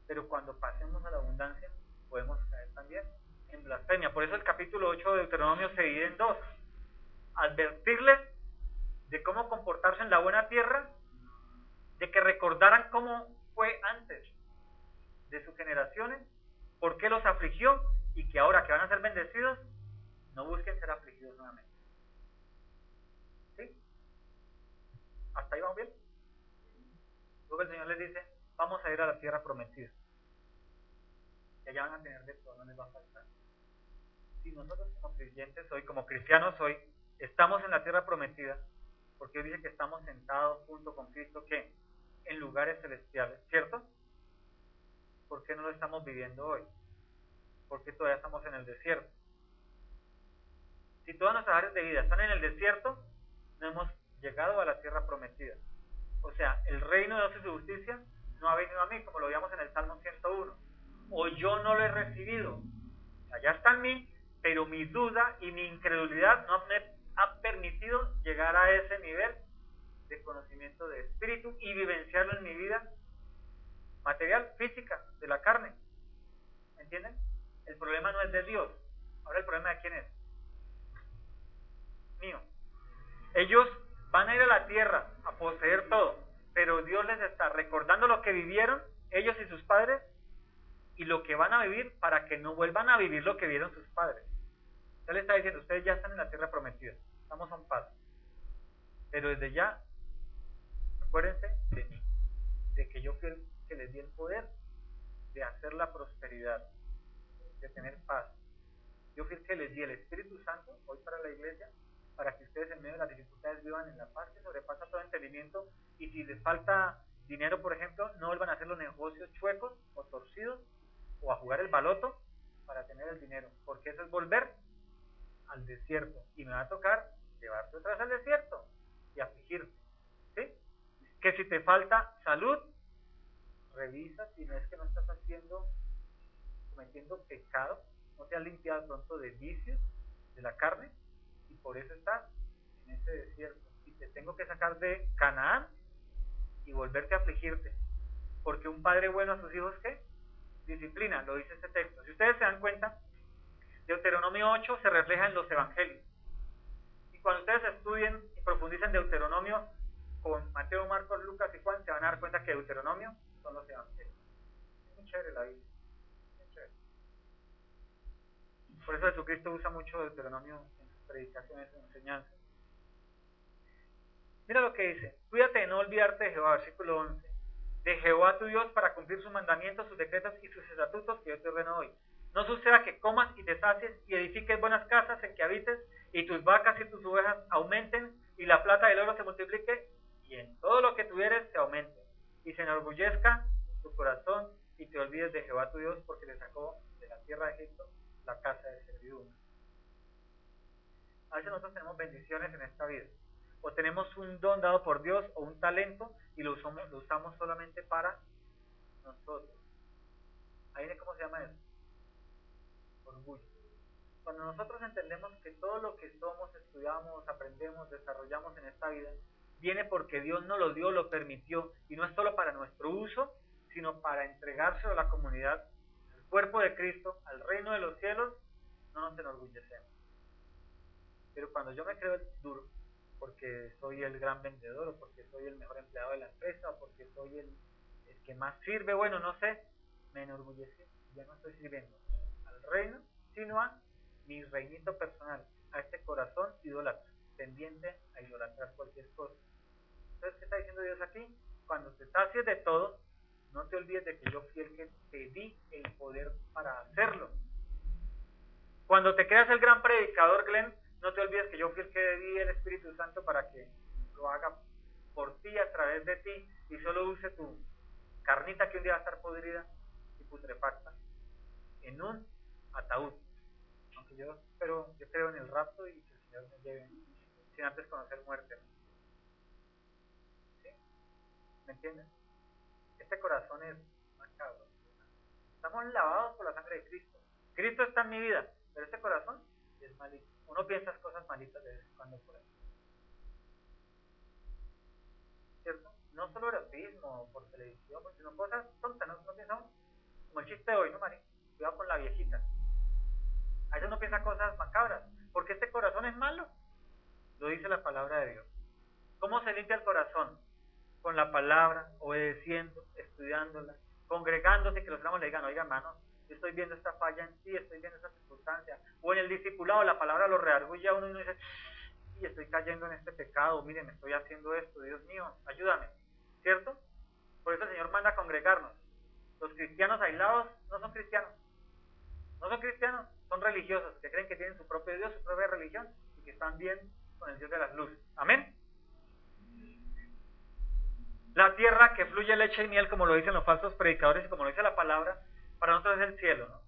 Pero cuando pasemos a la abundancia, podemos caer también en blasfemia. Por eso el capítulo 8 de Deuteronomio se divide en 2. Advertirles de cómo comportarse en la buena tierra, de que recordaran cómo fue antes de sus generaciones, por qué los afligió, y que ahora que van a ser bendecidos, no busquen ser afligidos nuevamente. ¿Sí? ¿Hasta ahí vamos bien? Luego el Señor les dice, vamos a ir a la tierra prometida. Y allá van a tener de todo, no les va a faltar. Si nosotros como creyentes hoy, como cristianos hoy, estamos en la tierra prometida, porque Dios dice que estamos sentados junto con Cristo, ¿qué? En lugares celestiales, ¿cierto? ¿Por qué no lo estamos viviendo hoy? Porque todavía estamos en el desierto. Si todas nuestras áreas de vida están en el desierto, no hemos llegado a la tierra prometida. O sea, el reino de Dios y su justicia no ha venido a mí, como lo veíamos en el Salmo 101. O yo no lo he recibido. Allá está en mí, pero mi duda y mi incredulidad no me ha permitido llegar a ese nivel de conocimiento de espíritu y vivenciarlo en mi vida material, física, de la carne. ¿Entienden? El problema no es de Dios. Ahora el problema de quién es. Mío. Ellos van a ir a la tierra a poseer todo, pero Dios les está recordando lo que vivieron ellos y sus padres y lo que van a vivir para que no vuelvan a vivir lo que vieron sus padres. Él está diciendo, ustedes ya están en la tierra prometida, estamos a un paso, pero desde ya acuérdense de mí, de que yo fui el que les di el poder de hacer la prosperidad, de tener paz. Yo fui el que les di el Espíritu Santo hoy para la iglesia, para que ustedes en medio de las dificultades vivan en la paz que sobrepasa todo entendimiento, y si les falta dinero, por ejemplo, no vuelvan a hacer los negocios chuecos o torcidos o a jugar el baloto para tener el dinero, porque eso es volver al desierto, y me va a tocar llevarte otra vez al desierto y afligirte, ¿sí? Que si te falta salud, revisa si no es que no estás cometiendo pecado, no te has limpiado pronto de vicios de la carne, y por eso estás en ese desierto, y te tengo que sacar de Canaán y volverte a afligirte, porque un padre bueno a sus hijos, ¿qué? Disciplina, lo dice este texto. Si ustedes se dan cuenta, Deuteronomio 8 se refleja en los evangelios, y cuando ustedes estudien y profundicen Deuteronomio con Mateo, Marcos, Lucas y Juan, se van a dar cuenta que Deuteronomio son los evangelios. Es muy chévere la Biblia, muy chévere. Por eso Jesucristo usa mucho Deuteronomio en sus predicaciones, en enseñanzas. Mira lo que dice: cuídate de no olvidarte de Jehová, versículo 11, de Jehová tu Dios, para cumplir sus mandamientos, sus decretos y sus estatutos que yo te ordeno hoy. No suceda que comas y te sacies y edifiques buenas casas en que habites, y tus vacas y tus ovejas aumenten, y la plata y el oro se multiplique, y en todo lo que tuvieres se aumente, y se enorgullezca tu corazón, y te olvides de Jehová tu Dios, porque te sacó de la tierra de Egipto, la casa de servidumbre. A veces nosotros tenemos bendiciones en esta vida, o tenemos un don dado por Dios, o un talento, y lo usamos solamente para nosotros. ¿Ahí de cómo se llama eso? Orgullo. Cuando nosotros entendemos que todo lo que somos, estudiamos, aprendemos, desarrollamos en esta vida, viene porque Dios nos lo dio, lo permitió, y no es solo para nuestro uso, sino para entregárselo a la comunidad, al cuerpo de Cristo, al reino de los cielos, no nos enorgullecemos. Pero cuando yo me creo el duro, porque soy el gran vendedor, o porque soy el mejor empleado de la empresa, o porque soy el que más sirve, bueno, no sé, me enorgullece, ya no estoy sirviendo al reino, sino a mi reinito personal, a este corazón idólatra, tendiente a idolatrar cualquier cosa. Entonces, ¿qué está diciendo Dios aquí? Cuando te sacies de todo, no te olvides de que yo fui el que te di el poder para hacerlo. Cuando te creas el gran predicador, Glenn, no te olvides que yo fui el que di el Espíritu Santo para que lo haga por ti, a través de ti, y solo use tu carnita que un día va a estar podrida y putrefacta en un ataúd. Aunque yo creo en el rapto y que el Señor me lleve sin antes conocer muerte, ¿no? ¿Sí? ¿Me entiendes? Este corazón es macabro. Estamos lavados por la sangre de Cristo. Cristo está en mi vida, pero este corazón es malito. Uno piensa cosas malitas de vez en cuando por ahí, ¿cierto? No solo erotismo por televisión, sino cosas tontas, no piensa como el chiste de hoy, ¿no, Mari? Cuidado con la viejita. A veces uno piensa cosas macabras, porque este corazón es malo. Lo dice la palabra de Dios. ¿Cómo se limpia el corazón? Con la palabra, obedeciendo, estudiándola, congregándose, que los hermanos le digan, oiga hermano, yo estoy viendo esta falla en ti, estoy viendo esta circunstancia. O en el discipulado, la palabra lo redarguye a uno y uno dice, y estoy cayendo en este pecado, miren, me estoy haciendo esto, Dios mío, ayúdame, ¿cierto? Por eso el Señor manda a congregarnos. Los cristianos aislados no son cristianos, no son cristianos, son religiosos, que creen que tienen su propio Dios, su propia religión, y que están bien con el Dios de las luces. Amén. La tierra que fluye leche y miel, como lo dicen los falsos predicadores y como lo dice la palabra, para nosotros es el cielo, ¿no?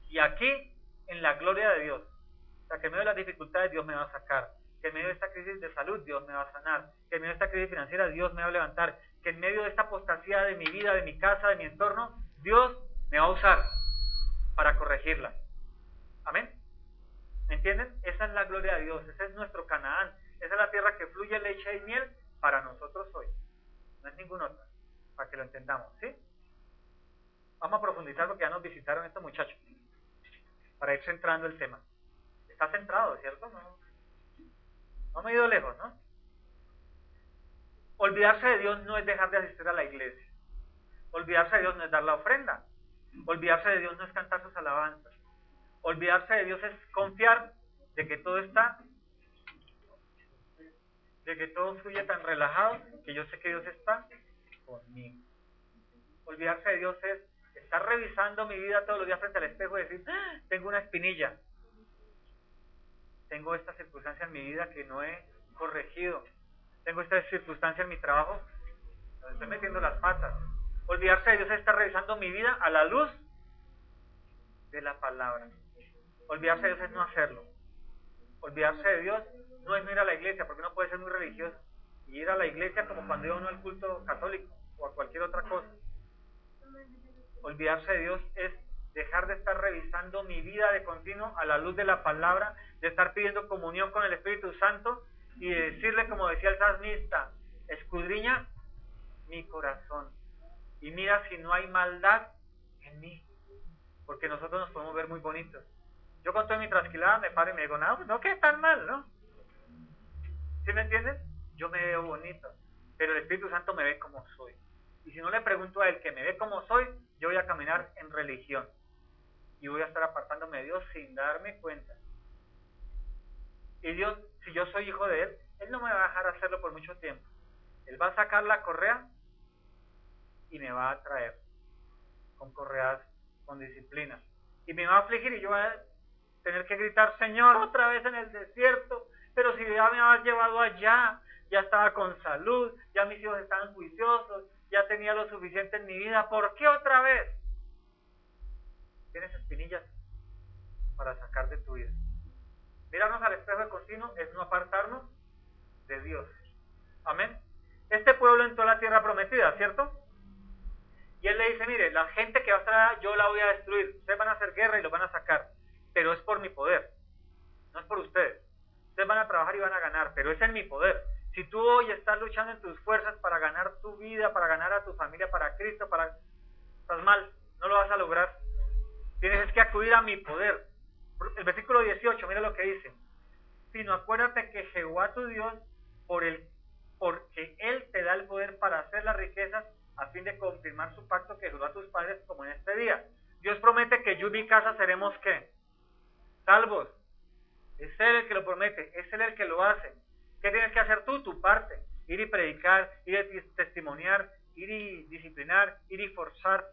Y aquí, en la gloria de Dios, o sea, que en medio de las dificultades Dios me va a sacar, que en medio de esta crisis de salud Dios me va a sanar, que en medio de esta crisis financiera Dios me va a levantar, que en medio de esta apostasía de mi vida, de mi casa, de mi entorno, Dios me va a usar para corregirla. Amén. ¿Me entienden? Esa es la gloria de Dios, ese es nuestro Canaán, esa es la tierra que fluye leche y miel para nosotros hoy. No es ninguna otra, para que lo entendamos, ¿sí? Vamos a profundizar porque ya nos visitaron estos muchachos, para ir centrando el tema. Está centrado, ¿cierto? No me he ido lejos, ¿no? Olvidarse de Dios no es dejar de asistir a la iglesia. Olvidarse de Dios no es dar la ofrenda. Olvidarse de Dios no es cantar sus alabanzas. Olvidarse de Dios es confiar de que todo está, de que todo fluye tan relajado que yo sé que Dios está conmigo. Olvidarse de Dios es estar revisando mi vida todos los días frente al espejo y decir, tengo una espinilla, tengo esta circunstancia en mi vida que no he corregido, tengo esta circunstancia en mi trabajo donde estoy metiendo las patas. Olvidarse de Dios es estar revisando mi vida a la luz de la palabra. Olvidarse de Dios es no hacerlo. Olvidarse de Dios no es no ir a la iglesia, porque uno puede ser muy religioso y ir a la iglesia como cuando iba uno al culto católico o a cualquier otra cosa. Olvidarse de Dios es dejar de estar revisando mi vida de continuo a la luz de la palabra, de estar pidiendo comunión con el Espíritu Santo y de decirle, como decía el salmista, escudriña mi corazón y mira si no hay maldad en mí, porque nosotros nos podemos ver muy bonitos. Yo con toda mi trasquilada me paro y me digo, no que es tan mal, ¿no? ¿Sí me entienden? Yo me veo bonito, pero el Espíritu Santo me ve como soy. Y si no le pregunto a Él que me ve como soy, yo voy a caminar en religión. Y voy a estar apartándome de Dios sin darme cuenta. Y Dios, si yo soy hijo de Él, Él no me va a dejar hacerlo por mucho tiempo. Él va a sacar la correa y me va a traer con correas, con disciplina. Y me va a afligir y yo voy a tener que gritar, Señor, otra vez en el desierto, pero si ya me habías llevado allá, ya estaba con salud, ya mis hijos estaban juiciosos, ya tenía lo suficiente en mi vida, ¿por qué otra vez? Tienes espinillas para sacar de tu vida. Mirarnos al espejo de continuo es no apartarnos de Dios. Amén. Este pueblo entró a la tierra prometida, ¿cierto? Y Él le dice, mire, la gente que va a estar allá, yo la voy a destruir. Ustedes van a hacer guerra y lo van a sacar, pero es por mi poder, no es por ustedes. Ustedes van a trabajar y van a ganar, pero es en mi poder. Si tú hoy estás luchando en tus fuerzas para ganar tu vida, para ganar a tu familia, para Cristo, estás mal, no lo vas a lograr. Tienes que acudir a mi poder. El versículo 18, mira lo que dice. Sino acuérdate que Jehová tu Dios, porque Él te da el poder para hacer las riquezas, a fin de confirmar su pacto que juró a tus padres como en este día. Dios promete que yo y mi casa seremos, ¿qué? Salvos. Es Él el que lo promete, es Él el que lo hace. ¿Qué tienes que hacer tú? Tu parte. Ir y predicar, ir y testimoniar, ir y disciplinar, ir y forzar,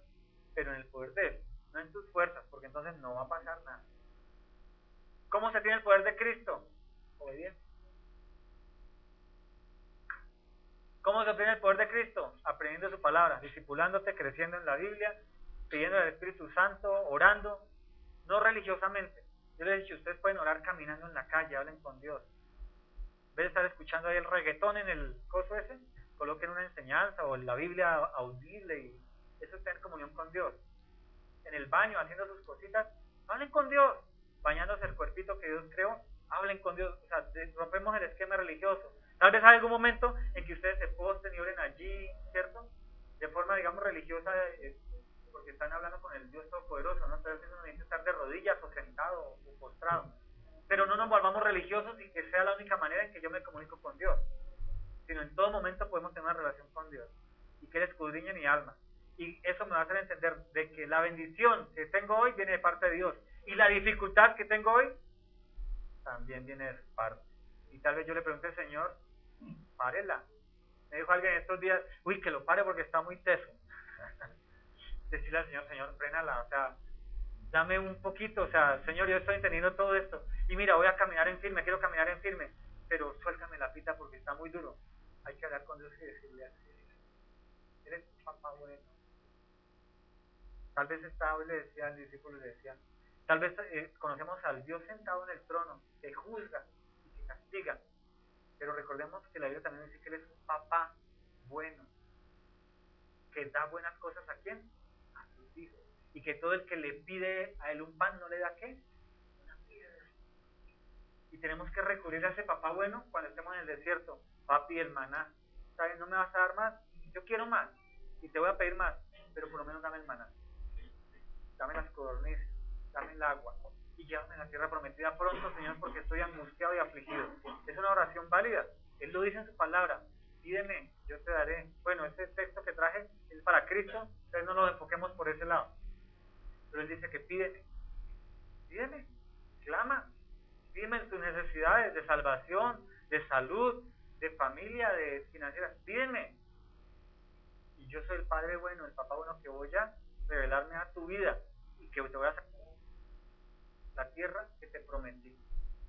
pero en el poder de Él, no en tus fuerzas, porque entonces no va a pasar nada. ¿Cómo se tiene el poder de Cristo? Obediencia. ¿Cómo se obtiene el poder de Cristo? Aprendiendo su palabra, discipulándote, creciendo en la Biblia, pidiendo al Espíritu Santo, orando, no religiosamente. Yo les he dicho, ustedes pueden orar caminando en la calle, hablen con Dios. En vez de estar escuchando ahí el reggaetón en el coso ese, coloquen una enseñanza o la Biblia audible, y eso es tener comunión con Dios. En el baño, haciendo sus cositas, hablen con Dios. Bañándose el cuerpito que Dios creó, hablen con Dios. O sea, rompemos el esquema religioso. Tal vez hay algún momento en que ustedes se posten y oren allí, ¿cierto? De forma, digamos, religiosa, porque están hablando con el Dios Todopoderoso, ¿no? Tal vez no necesita estar de rodillas o sentado o postrado. Pero no nos volvamos religiosos y que sea la única manera en que yo me comunico con Dios. sino en todo momento podemos tener una relación con Dios y que Él escudriñe mi alma. Y eso me va a hacer entender de que la bendición que tengo hoy viene de parte de Dios y la dificultad que tengo hoy también viene de su parte. Y tal vez yo le pregunte al Señor, párela. Me dijo alguien estos días, uy, que lo pare porque está muy teso. Decirle al Señor, Señor, frénala, o sea, dame un poquito, o sea, Señor, yo estoy entendiendo todo esto, y mira, voy a caminar en firme, quiero caminar en firme, pero suéltame la pita porque está muy duro. Hay que hablar con Dios y decirle así, eres un papá bueno. Tal vez hoy le decía al discípulo, le decía, tal vez conocemos al Dios sentado en el trono, que juzga y que castiga, pero recordemos que la Biblia también dice que Él es un papá bueno, que da buenas cosas ¿a quién? A sus hijos. Y que todo el que le pide a Él un pan no le da ¿qué? Una piedra. Y tenemos que recurrir a ese papá bueno cuando estemos en el desierto. Papi, el maná, ¿sabes? ¿No me vas a dar más? Yo quiero más y te voy a pedir más, pero por lo menos dame el maná, dame las codornices, dame el agua y llévame a la tierra prometida pronto, Señor, porque estoy angustiado y afligido. Es una oración válida. Él lo dice en su palabra. Pídeme, yo te daré. Bueno, este texto que traje es para Cristo, entonces no nos enfoquemos por ese lado. Pero Él dice que pídeme, clama, pídeme en tus necesidades de salvación, de salud, de familia, de financieras, pídeme. Y yo soy el Padre bueno, el Papá bueno, que voy a revelarme a tu vida y que te voy a sacar la tierra que te prometí.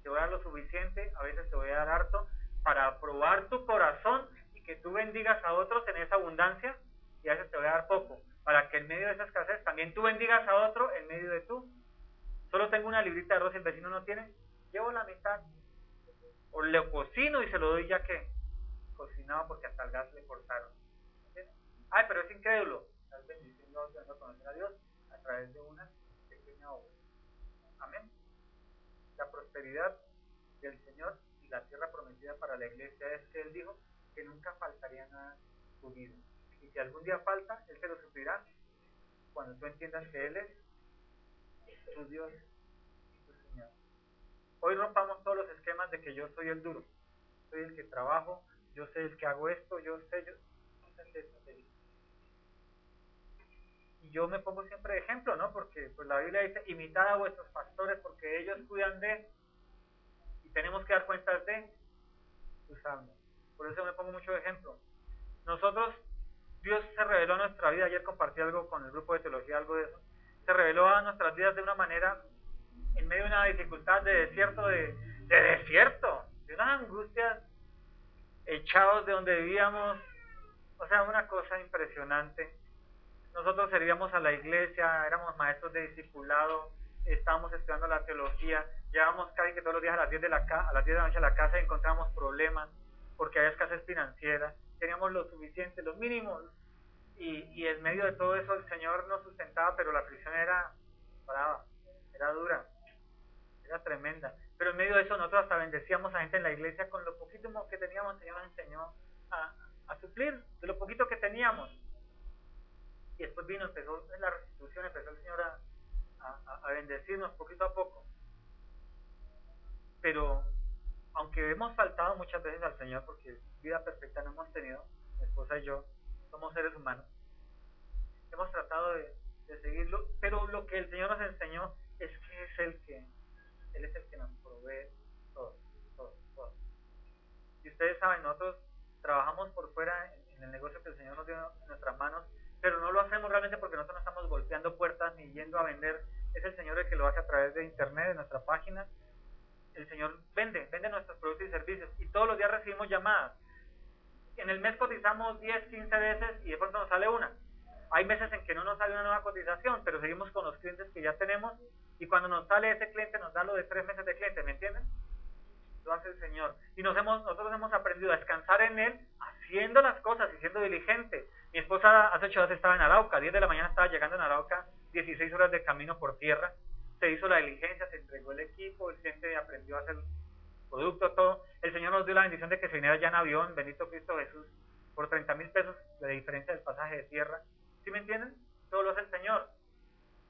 Te voy a dar lo suficiente, a veces te voy a dar harto, para probar tu corazón y que tú bendigas a otros en esa abundancia, y a veces te voy a dar poco, para que en medio de esa escasez también tú bendigas a otro en medio de tú. Solo tengo una librita de arroz y el vecino no tiene, llevo la mitad, o le cocino y se lo doy ya que cocinado porque hasta el gas le cortaron. ¿Entiendes? Ay, pero es incrédulo. Estás bendiciendo a otros, a conocer a Dios a través de una pequeña obra. Amén. La prosperidad del Señor y la tierra prometida para la iglesia es que Él dijo que nunca faltaría nada en tu vida. Y si algún día falta, Él te lo suplirá cuando tú entiendas que Él es tu Dios y tu Señor. Hoy rompamos todos los esquemas de que yo soy el duro, soy el que trabajo, yo soy el que hago esto, yo sé. Y yo me pongo siempre de ejemplo, ¿no? Porque pues la Biblia dice, imitad a vuestros pastores porque ellos cuidan de, y tenemos que dar cuentas de sus almas. Por eso me pongo mucho de ejemplo. Nosotros, Dios se reveló a nuestra vida, ayer compartí algo con el grupo de teología, algo de eso, se reveló a nuestras vidas de una manera, en medio de una dificultad de desierto, de unas angustias, echados de donde vivíamos, o sea, una cosa impresionante. Nosotros servíamos a la iglesia, éramos maestros de discipulado, estábamos estudiando la teología, llegábamos casi que todos los días a las 10 de la noche a la casa y encontramos problemas, porque había escasez financiera, teníamos lo suficiente, lo mínimo, y en medio de todo eso el Señor nos sustentaba, pero la aflicción era brava, era dura, era tremenda. Pero en medio de eso nosotros hasta bendecíamos a gente en la iglesia con lo poquito que teníamos. El Señor nos enseñó a suplir de lo poquito que teníamos. Y después empezó la restitución, empezó el Señor a bendecirnos poquito a poco. Pero aunque hemos faltado muchas veces al Señor, porque vida perfecta no hemos tenido, mi esposa y yo, somos seres humanos, hemos tratado de seguirlo, pero lo que el Señor nos enseñó es que Él es el que nos provee todo. Y ustedes saben, nosotros trabajamos por fuera en el negocio que el Señor nos dio en nuestras manos, pero no lo hacemos realmente porque nosotros no estamos golpeando puertas ni yendo a vender. Es el Señor el que lo hace a través de internet, de nuestra página. El Señor vende nuestros productos y servicios, y todos los días recibimos llamadas. En el mes cotizamos 10, 15 veces y de pronto nos sale una. Hay meses en que no nos sale una nueva cotización, pero seguimos con los clientes que ya tenemos, y cuando nos sale ese cliente nos da lo de 3 meses de cliente, ¿me entienden? Lo hace el Señor. Y nosotros hemos aprendido a descansar en Él, haciendo las cosas y siendo diligente. Mi esposa hace 8 horas estaba en Arauca, 10 de la mañana estaba llegando en Arauca, 16 horas de camino por tierra. Se hizo la diligencia, se entregó el equipo, el cliente aprendió a hacer producto, todo. El Señor nos dio la bendición de que se viniera ya en avión, bendito Cristo Jesús, por 30,000 pesos de diferencia del pasaje de tierra. ¿Sí me entienden? Todo lo hace el Señor.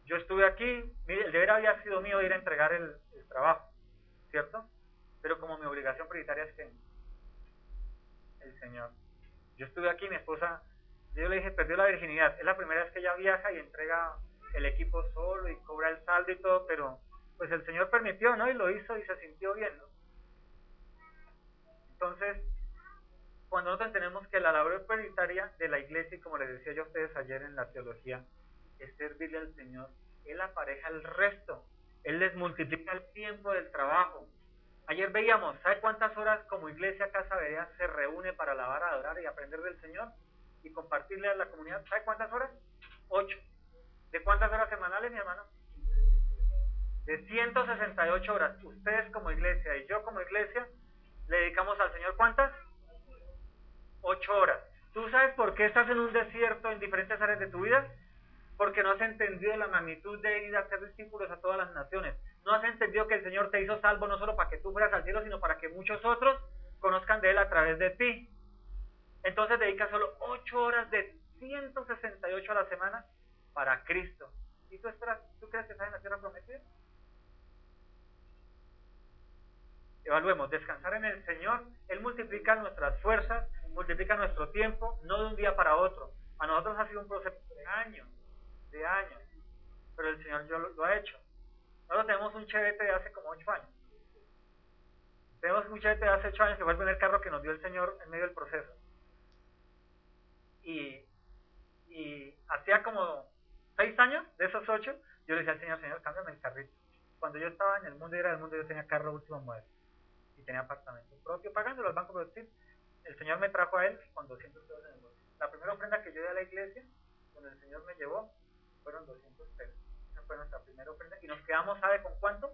Yo estuve aquí, el deber había sido mío de ir a entregar el trabajo, ¿cierto? Pero como mi obligación prioritaria es que el Señor. Yo estuve aquí, mi esposa, yo le dije, perdió la virginidad. Es la primera vez que ella viaja y entrega el equipo solo y cobra el saldo y todo, pero pues el Señor permitió, ¿no? Y lo hizo y se sintió bien, ¿no? Entonces, cuando nosotros entendemos que la labor prioritaria de la iglesia, y como les decía yo a ustedes ayer en la teología, es servirle al Señor, Él apareja el resto, Él les multiplica el tiempo del trabajo. Ayer veíamos, ¿sabe cuántas horas como iglesia Casa Berea se reúne para alabar, adorar y aprender del Señor y compartirle a la comunidad? ¿Sabe cuántas horas? 8. ¿De cuántas horas semanales, mi hermano? De 168 horas. Ustedes como iglesia y yo como iglesia le dedicamos al Señor ¿cuántas? 8 horas. ¿Tú sabes por qué estás en un desierto en diferentes áreas de tu vida? Porque no has entendido la magnitud de ir a hacer discípulos a todas las naciones. No has entendido que el Señor te hizo salvo no solo para que tú fueras al cielo, sino para que muchos otros conozcan de Él a través de ti. Entonces dedica solo 8 horas de 168 a la semana para Cristo. ¿Y tú crees que estás en la tierra prometida? Evaluemos, descansar en el Señor. Él multiplica nuestras fuerzas, multiplica nuestro tiempo, no de un día para otro. A nosotros ha sido un proceso de años, pero el Señor lo ha hecho. Nosotros tenemos un Chevette de hace como 8 años. Tenemos un Chevette de hace 8 años que fue el primer carro que nos dio el Señor en medio del proceso. Y hacía como 6 años de esos 8, yo le decía al Señor, cámbiame el carrito. Cuando yo estaba en el mundo y era del mundo, yo tenía carro último modelo. Y tenía apartamento propio, pagándolo al banco, pero sí, el Señor me trajo a Él con 200 pesos en el bolsillo. La primera ofrenda que yo di a la iglesia, donde el Señor me llevó, fueron 200 pesos. Esa fue nuestra primera ofrenda. Y nos quedamos, ¿sabe con cuánto?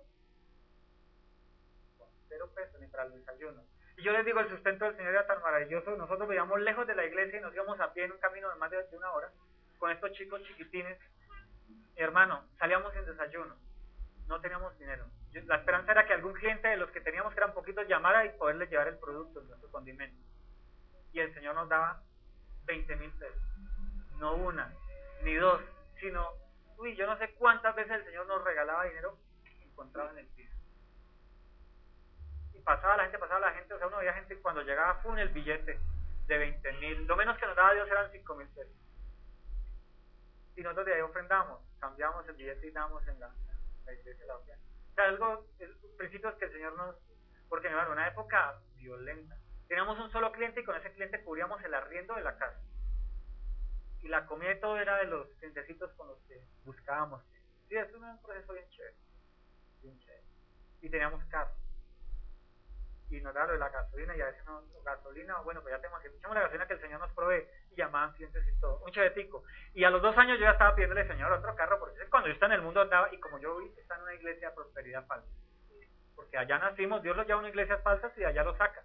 Con 0 pesos, ni para el desayuno. Y yo les digo, el sustento del Señor era tan maravilloso. Nosotros veíamos lejos de la iglesia y nos íbamos a pie en un camino de más de 1 hora, con estos chicos chiquitines. Mi hermano, salíamos sin desayuno. No teníamos dinero. La esperanza era que algún cliente de los que teníamos, que eran poquitos, llamara y poderles llevar el producto, nuestro condimento. Y el Señor nos daba 20,000 pesos. No una, ni dos, sino, yo no sé cuántas veces el Señor nos regalaba dinero encontrado en el piso. Y pasaba la gente, o sea, uno veía gente cuando llegaba, el billete de 20,000. Lo menos que nos daba Dios eran 5,000 pesos. Y nosotros de ahí ofrendamos, cambiamos el billete y damos en la iglesia la ofrenda. O sea, principios que el Señor nos... Porque, mi hermano, una época violenta. Teníamos un solo cliente y con ese cliente cubríamos el arriendo de la casa. Y la comida y todo era de los clientecitos con los que buscábamos. Sí, eso era un proceso bien chévere. Bien chévere. Y teníamos carro. Y nos daban la gasolina y a veces no, gasolina, bueno, pues ya tenemos que echamos la gasolina que el Señor nos provee. Y llamaban clientes y todo. Un chevetico. Y a los 2 años yo ya estaba pidiéndole al Señor otro carro, porque cuando yo estaba en el mundo andaba, y como yo está en una iglesia de prosperidad falsa. Porque allá nacimos, Dios lo lleva a una iglesia falsa y allá lo saca.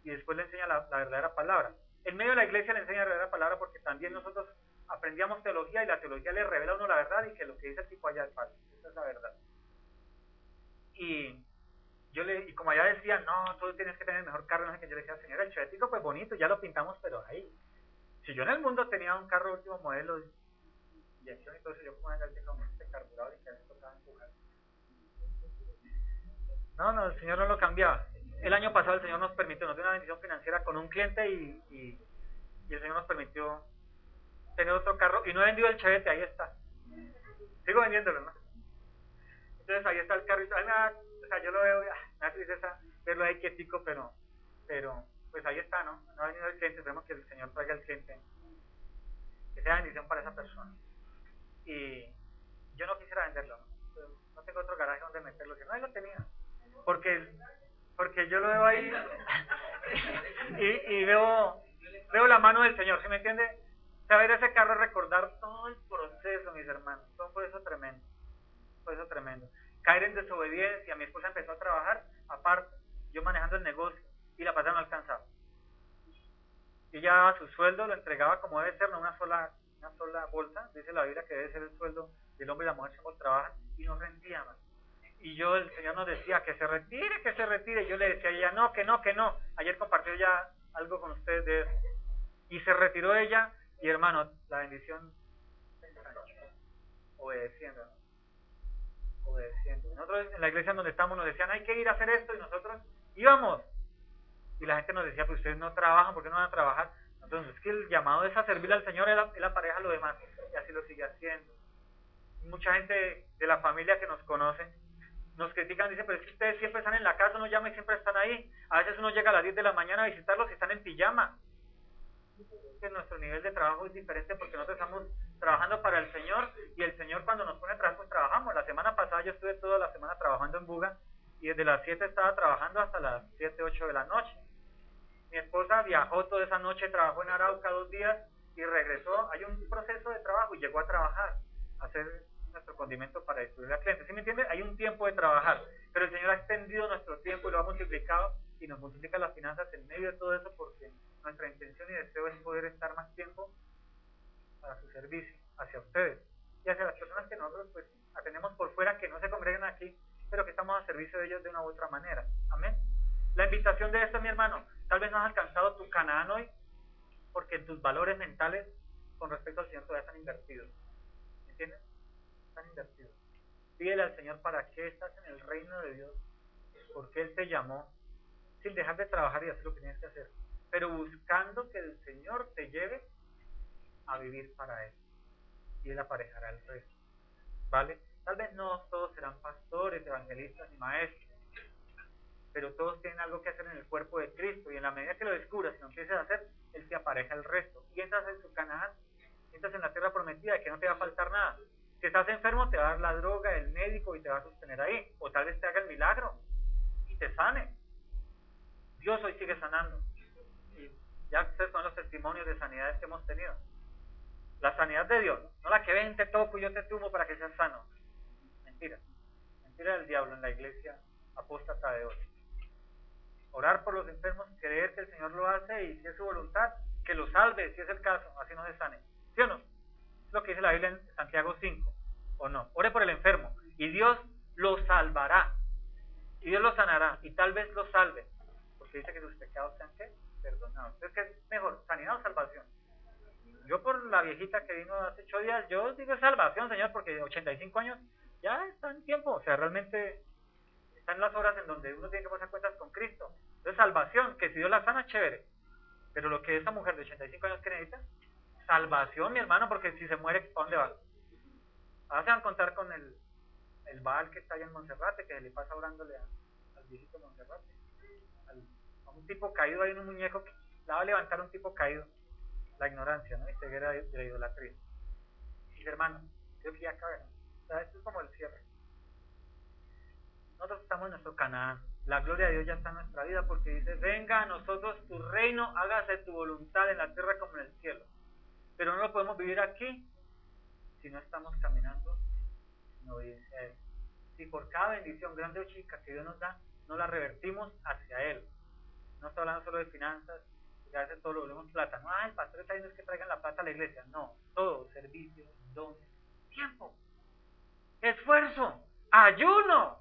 Y después le enseña la verdadera palabra. En medio de la iglesia le enseña la verdadera palabra porque también nosotros aprendíamos teología y la teología le revela a uno la verdad y que lo que dice el tipo allá es falso. Esa es la verdad. Y como allá decía, no, tú tienes que tener el mejor carro, no sé qué, yo le decía, señor, el chevetico pues bonito, ya lo pintamos, pero ahí. Si yo en el mundo tenía un carro último modelo, inyección y todo eso, yo como una con este carburador y que a veces tocaba empujar. No, el Señor no lo cambiaba. El año pasado el Señor nos permitió, nos dio una bendición financiera con un cliente y el Señor nos permitió tener otro carro y no he vendido el Chevette, ahí está. Sigo vendiéndolo, ¿no? Entonces ahí está el carro y o sea, yo lo veo, me da tristeza verlo ahí quietico, pero pues ahí está, ¿no? No ha venido el cliente, esperemos que el Señor traiga el cliente, que sea bendición para esa persona. Y yo no quisiera venderlo, no tengo otro garaje donde meterlo, si no, ahí lo tenía. Porque yo lo veo ahí y veo la mano del Señor, ¿sí me entiende? Saber ese carro, recordar todo el proceso, mis hermanos, todo fue eso tremendo, caer en desobediencia. Mi esposa empezó a trabajar aparte, yo manejando el negocio y la pasada no alcanzaba. Ella daba su sueldo, lo entregaba como debe ser, no una sola bolsa, dice la Biblia que debe ser el sueldo del hombre y la mujer si ambos trabajan, y no rendía más. Y el Señor nos decía que se retire, y yo le decía a ella, no. Ayer compartió ya algo con ustedes de eso. Y se retiró ella, y hermano, la bendición obedeciendo. Nosotros en la iglesia donde estamos nos decían, hay que ir a hacer esto, y nosotros íbamos. Y la gente nos decía, pues ustedes no trabajan, ¿por qué no van a trabajar? Entonces es que el llamado es a servirle al Señor, Él apareja lo demás, y así lo sigue haciendo. Mucha gente de la familia que nos conoce nos critican, dicen, pero es que ustedes siempre están en la casa, uno llama y siempre están ahí. A veces uno llega a las 10 de la mañana a visitarlos y están en pijama. Que nuestro nivel de trabajo es diferente porque nosotros estamos trabajando para el Señor, y el Señor cuando nos pone a trabajar, pues trabajamos. La semana pasada yo estuve toda la semana trabajando en Buga, y desde las 7 estaba trabajando hasta las 7, 8 de la noche. Mi esposa viajó toda esa noche, trabajó en Arauca 2 días y regresó. Hay un proceso de trabajo y llegó a trabajar, a hacer nuestro condimento para distribuir a clientes. ¿Sí me entiende? Hay un tiempo de trabajar, pero el Señor ha extendido nuestro tiempo y lo ha multiplicado, y nos multiplica las finanzas en medio de todo eso, porque nuestra intención y deseo es poder estar más tiempo para su servicio, hacia ustedes y hacia las personas que nosotros pues atendemos por fuera, que no se congregan aquí, pero que estamos a servicio de ellos de una u otra manera. Amén. La invitación de esto, mi hermano, tal vez no has alcanzado tu Canaán hoy, porque tus valores mentales con respecto al Señor todavía están invertidos. ¿Entiendes? Están invertidos. Pídele al Señor para qué estás en el reino de Dios, porque Él te llamó, sin dejar de trabajar y hacer lo que tienes que hacer, pero buscando que el Señor te lleve a vivir para Él, y Él aparejará el resto. ¿Vale? Tal vez no todos serán pastores, evangelistas y maestros, pero todos tienen algo que hacer en el cuerpo de Cristo, y en la medida que lo descubras y lo empieces a hacer, Él te apareja el resto, y entras en su Canaán, entras en la tierra prometida, de que no te va a faltar nada. Si estás enfermo, te va a dar la droga, el médico, y te va a sostener ahí, o tal vez te haga el milagro y te sane. Dios hoy sigue sanando, y ya ustedes son los testimonios de sanidades que hemos tenido. La sanidad de Dios, no la que ven, te toco y yo te tumbo para que seas sano. Mentira, mentira del diablo en la iglesia apóstata de hoy. Orar por los enfermos, creer que el Señor lo hace, y si es su voluntad, que lo salve, si es el caso, así no se sane. ¿Sí o no? Es lo que dice la Biblia en Santiago 5, ¿o no? Ore por el enfermo, y Dios lo salvará, y Dios lo sanará, y tal vez lo salve, porque dice que sus pecados sean, ¿qué? Perdonados. Entonces, ¿qué es mejor, sanidad o salvación? Yo, por la viejita que vino hace 8 días, yo digo salvación, Señor, porque 85 años ya está en tiempo, o sea, realmente están las horas en donde uno tiene que pasar cuentas con Cristo. Entonces, salvación, que si Dios la sana, chévere, pero lo que esa mujer de 85 años que necesita, salvación, mi hermano, porque si se muere, ¿para dónde va? Ahora se van a contar con el Baal que está allá en Monserrate, que le pasa orándole al viejito Monserrate, a un tipo caído, hay un muñeco que la va a levantar, un tipo caído. La ignorancia, ¿no? Y ceguera de la idolatría. Y hermano, creo que ya acabé, ¿no? O sea, esto es como el cierre. Nosotros estamos en nuestro Canaán. La gloria de Dios ya está en nuestra vida, porque dice, venga a nosotros tu reino, hágase tu voluntad en la tierra como en el cielo. Pero no lo podemos vivir aquí si no estamos caminando en obediencia a Él. Si por cada bendición, grande o chica, que Dios nos da, no la revertimos hacia Él. No estoy hablando solo de finanzas, porque a veces todo lo volvemos plata. No, el pastor está diciendo que traigan la plata a la iglesia. No, todo, servicio, dones, tiempo, esfuerzo, ayuno.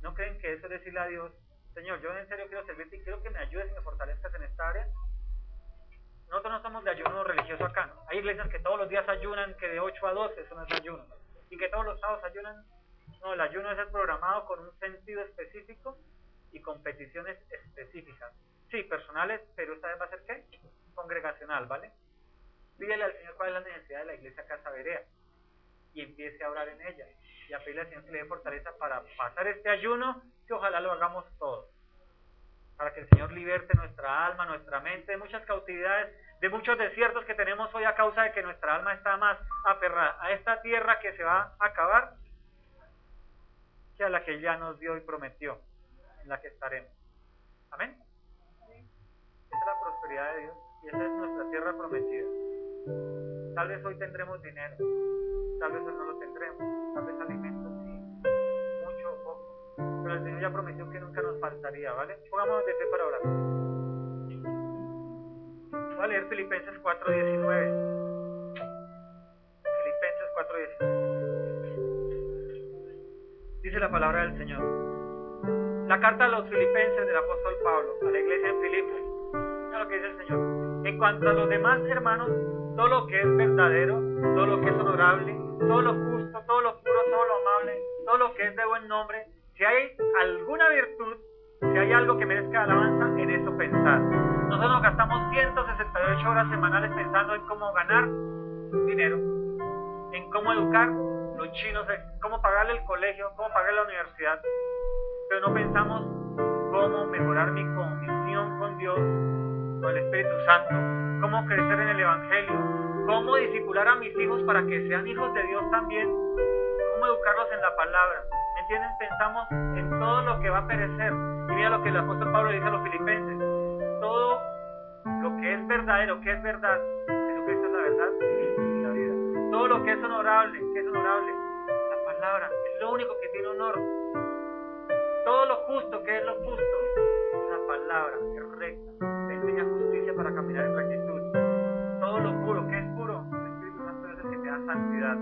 ¿No creen que eso es decirle a Dios, Señor, yo en serio quiero servirte y quiero que me ayudes y me fortalezcas en esta área? Nosotros no somos de ayuno religioso acá, ¿no? Hay iglesias que todos los días ayunan, que de 8 a 12, eso no es ayuno. Y que todos los sábados ayunan. No, el ayuno es programado con un sentido específico y con peticiones específicas. Sí, personales, pero esta vez va a ser ¿qué? Congregacional, ¿vale? Pídele al Señor cuál es la necesidad de la iglesia Casa Berea y empiece a orar en ella, y a pedirle al Señor que le dé fortaleza para pasar este ayuno, que ojalá lo hagamos todos, para que el Señor liberte nuestra alma, nuestra mente de muchas cautividades, de muchos desiertos que tenemos hoy a causa de que nuestra alma está más aferrada a esta tierra que se va a acabar que a la que Él ya nos dio y prometió, en la que estaremos. Amén. Esa es la prosperidad de Dios, y esa es nuestra tierra prometida. Tal vez hoy tendremos dinero, tal vez hoy no lo tendremos, tal vez alimentos sí, mucho o poco, pero el Señor ya prometió que nunca nos faltaría, ¿vale? Pongámonos de pie para orar. Voy a leer Filipenses 4:19. Filipenses 4:19. Dice la palabra del Señor. La carta a los Filipenses del apóstol Pablo, a la iglesia en Filipos. Mira lo que dice el Señor. En cuanto a los demás hermanos, todo lo que es verdadero, todo lo que es honorable, todo lo justo, todo lo puro, todo lo amable, todo lo que es de buen nombre, si hay alguna virtud Si hay algo que merezca alabanza, en eso pensar. Nosotros nos gastamos 168 horas semanales pensando en cómo ganar dinero, en cómo educar los chinos, en cómo pagarle el colegio, cómo pagar la universidad, pero no pensamos cómo mejorar mi comunión con Dios, con el Espíritu Santo, cómo crecer en el Evangelio, cómo discipular a mis hijos para que sean hijos de Dios también, cómo educarlos en la palabra. ¿Me entienden? Pensamos en todo lo que va a perecer. Y mira lo que el apóstol Pablo dice a los filipenses: todo lo que es verdadero, que es verdad, Jesucristo es la verdad y la vida. Todo lo que es honorable, que es honorable, la palabra es lo único que tiene honor. Todo lo justo, que es lo justo, la palabra es recta, te enseña justicia para caminar en rectitud. Todo lo puro, que es puro, el Espíritu Santo es el que te da santidad.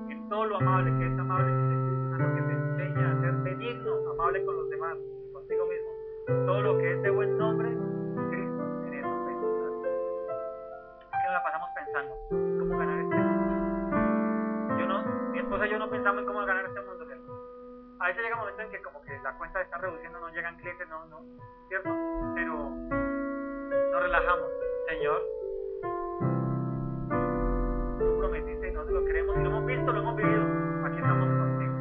En todo lo amable, que es amable, es el Espíritu Santo que te enseña a ser benigno, amable con los demás, contigo mismo. Todo lo que es de buen nombre, Cristo, en eso pensar. ¿Por qué no la pasamos pensando en cómo ganar este mundo? Mi esposa y yo no pensamos en cómo ganar este mundo, ¿cierto? A veces llega un momento en que como que la cuenta está reduciendo, no llegan clientes, no, ¿cierto? Pero nos relajamos. Señor, tú prometiste y nosotros lo creemos y lo hemos visto, lo hemos vivido. Aquí estamos contigo.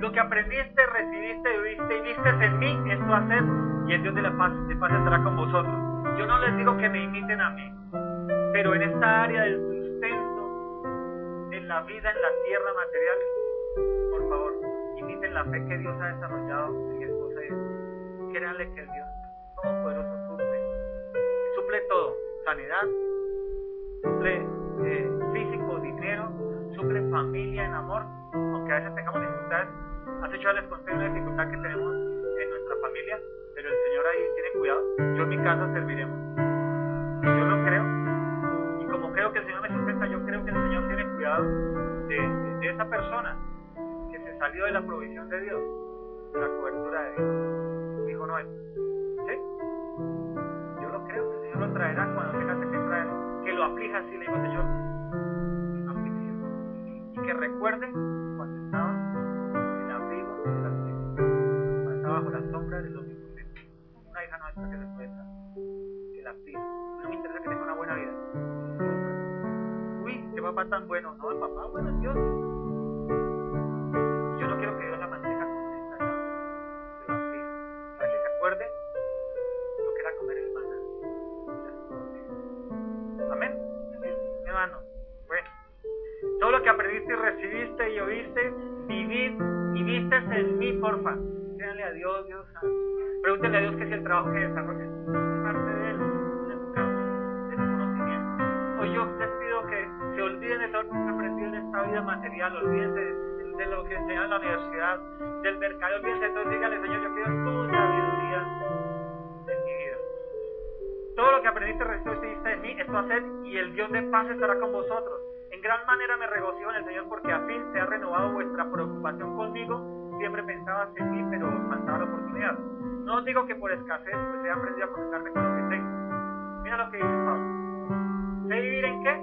Lo que aprendiste, recibiste, viviste y viste en mí, esto hacer, y el Dios de paz estará con vosotros. Yo no les digo que me imiten a mí, pero en esta área del sustento, en la vida, en la tierra material, por favor, imiten la fe que Dios ha desarrollado en mi esposa y en mí. Créanle que el Dios Todopoderoso suple todo: sanidad, suple físico, dinero, suple familia en amor, aunque a veces tengamos dificultades. Hace 8 les conté una dificultad que tenemos en nuestra familia, pero el Señor ahí tiene cuidado. Yo en mi casa serviremos. Yo lo creo. Y como creo que el Señor me sustenta, yo creo que el Señor tiene cuidado de esa persona que se salió de la provisión de Dios, de la cobertura de Dios. Dijo Noel. ¿Sí? Yo lo creo que el Señor lo traerá cuando tenga que traerlo. Que lo aflija así, le digo: Señor, aflicción. Y que recuerde cuando estaba en el abrigo del Altísimo, cuando estaba bajo la sombra de los Omnipotentes. Una hija nuestra que se cuenta, que la aflige. No me interesa que tenga una buena vida. Uy, qué papá tan bueno. No, el papá bueno es Dios. Yo no quiero que Dios la mantenga contenta, se la aflige, para que se acuerde lo que era comer el maná. Amén. Mi hermano, bueno, todo lo que aprendiste y recibiste y oíste, vivid y vistes en mí, porfa. Créanle a Dios, Dios santo. Pregúntenle a Dios que si el trabajo que desarrollen es parte de él, de educación, de conocimiento. Hoy yo les pido que se olviden de todo lo que han aprendido en esta vida material, olvídense de lo que enseñan en la universidad, del mercado, olvídense de todo. Díganle: Señor, yo quiero tu sabiduría en mi vida. Todo lo que aprendiste, recibiste de mí, esto hacer, y el Dios de paz estará con vosotros. En gran manera me regocijo en el Señor, porque a fin se ha renovado vuestra preocupación conmigo. Siempre pensabas en mí, pero os faltaba la oportunidad. No os digo que por escasez, pues he aprendido a contentarme con lo que tengo. Mira lo que dice Pablo: ¿sé vivir en qué?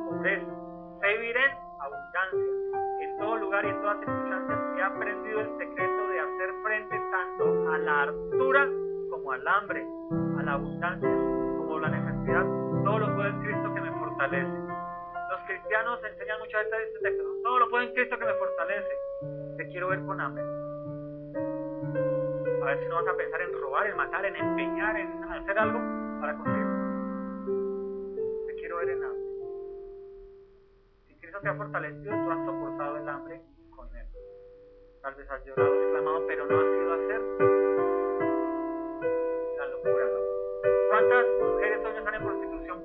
Pobreza. Sé vivir en abundancia. En todo lugar y en todas circunstancias he aprendido el secreto de hacer frente tanto a la hartura como al hambre, a la abundancia como a la necesidad. Todo lo puedo en Cristo que me fortalece. Los cristianos enseñan muchas veces este texto: todo lo puedo en Cristo que me fortalece. Te quiero ver con hambre. A ver si no vas a pensar en robar, en matar, en empeñar, en hacer algo para conseguirlo. Te quiero ver en hambre. Si Cristo te ha fortalecido, tú has soportado el hambre con él. Tal vez has llorado, exclamado, pero no has sido a hacer la locura, ¿no? ¿Cuántas mujeres hoy no salen en prostitución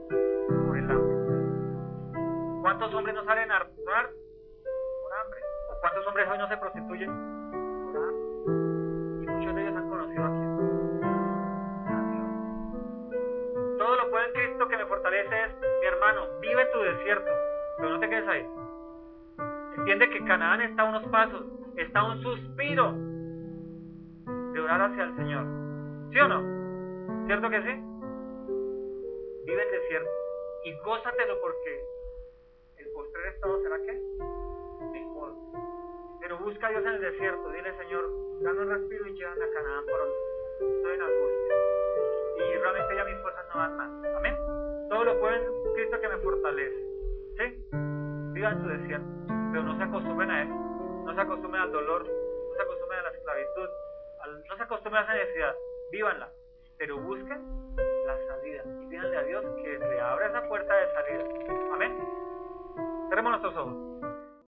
por el hambre? ¿Cuántos hombres no salen a robar por hambre? ¿O cuántos hombres hoy no se prostituyen por hambre? Y muchos de ellos han conocido a quién. A Dios. Todo lo puedo en Cristo que me fortalece. Es, mi hermano, vive tu desierto, pero no te quedes ahí. Entiende que Canaán está a unos pasos, está a un suspiro de orar hacia el Señor. ¿Sí o no? ¿Cierto que sí? Vive el desierto y gózatelo, porque el postrer estado será ¿qué? Mejor. Pero busca a Dios en el desierto. Dile, Señor, dame un respiro y llévame a Canaán pronto. Estoy en angustia. Y realmente ya mis fuerzas no dan más. Amén. Todo lo puedo en Cristo que me fortalece. ¿Sí? Vivan su desierto. Pero no se acostumbren a eso. No se acostumbren al dolor. No se acostumbren a la esclavitud. No se acostumbren a esa necesidad. Vívanla. Pero busquen la salida. Y pídanle a Dios que le abra esa puerta de salida. Amén. Cerremos nuestros ojos.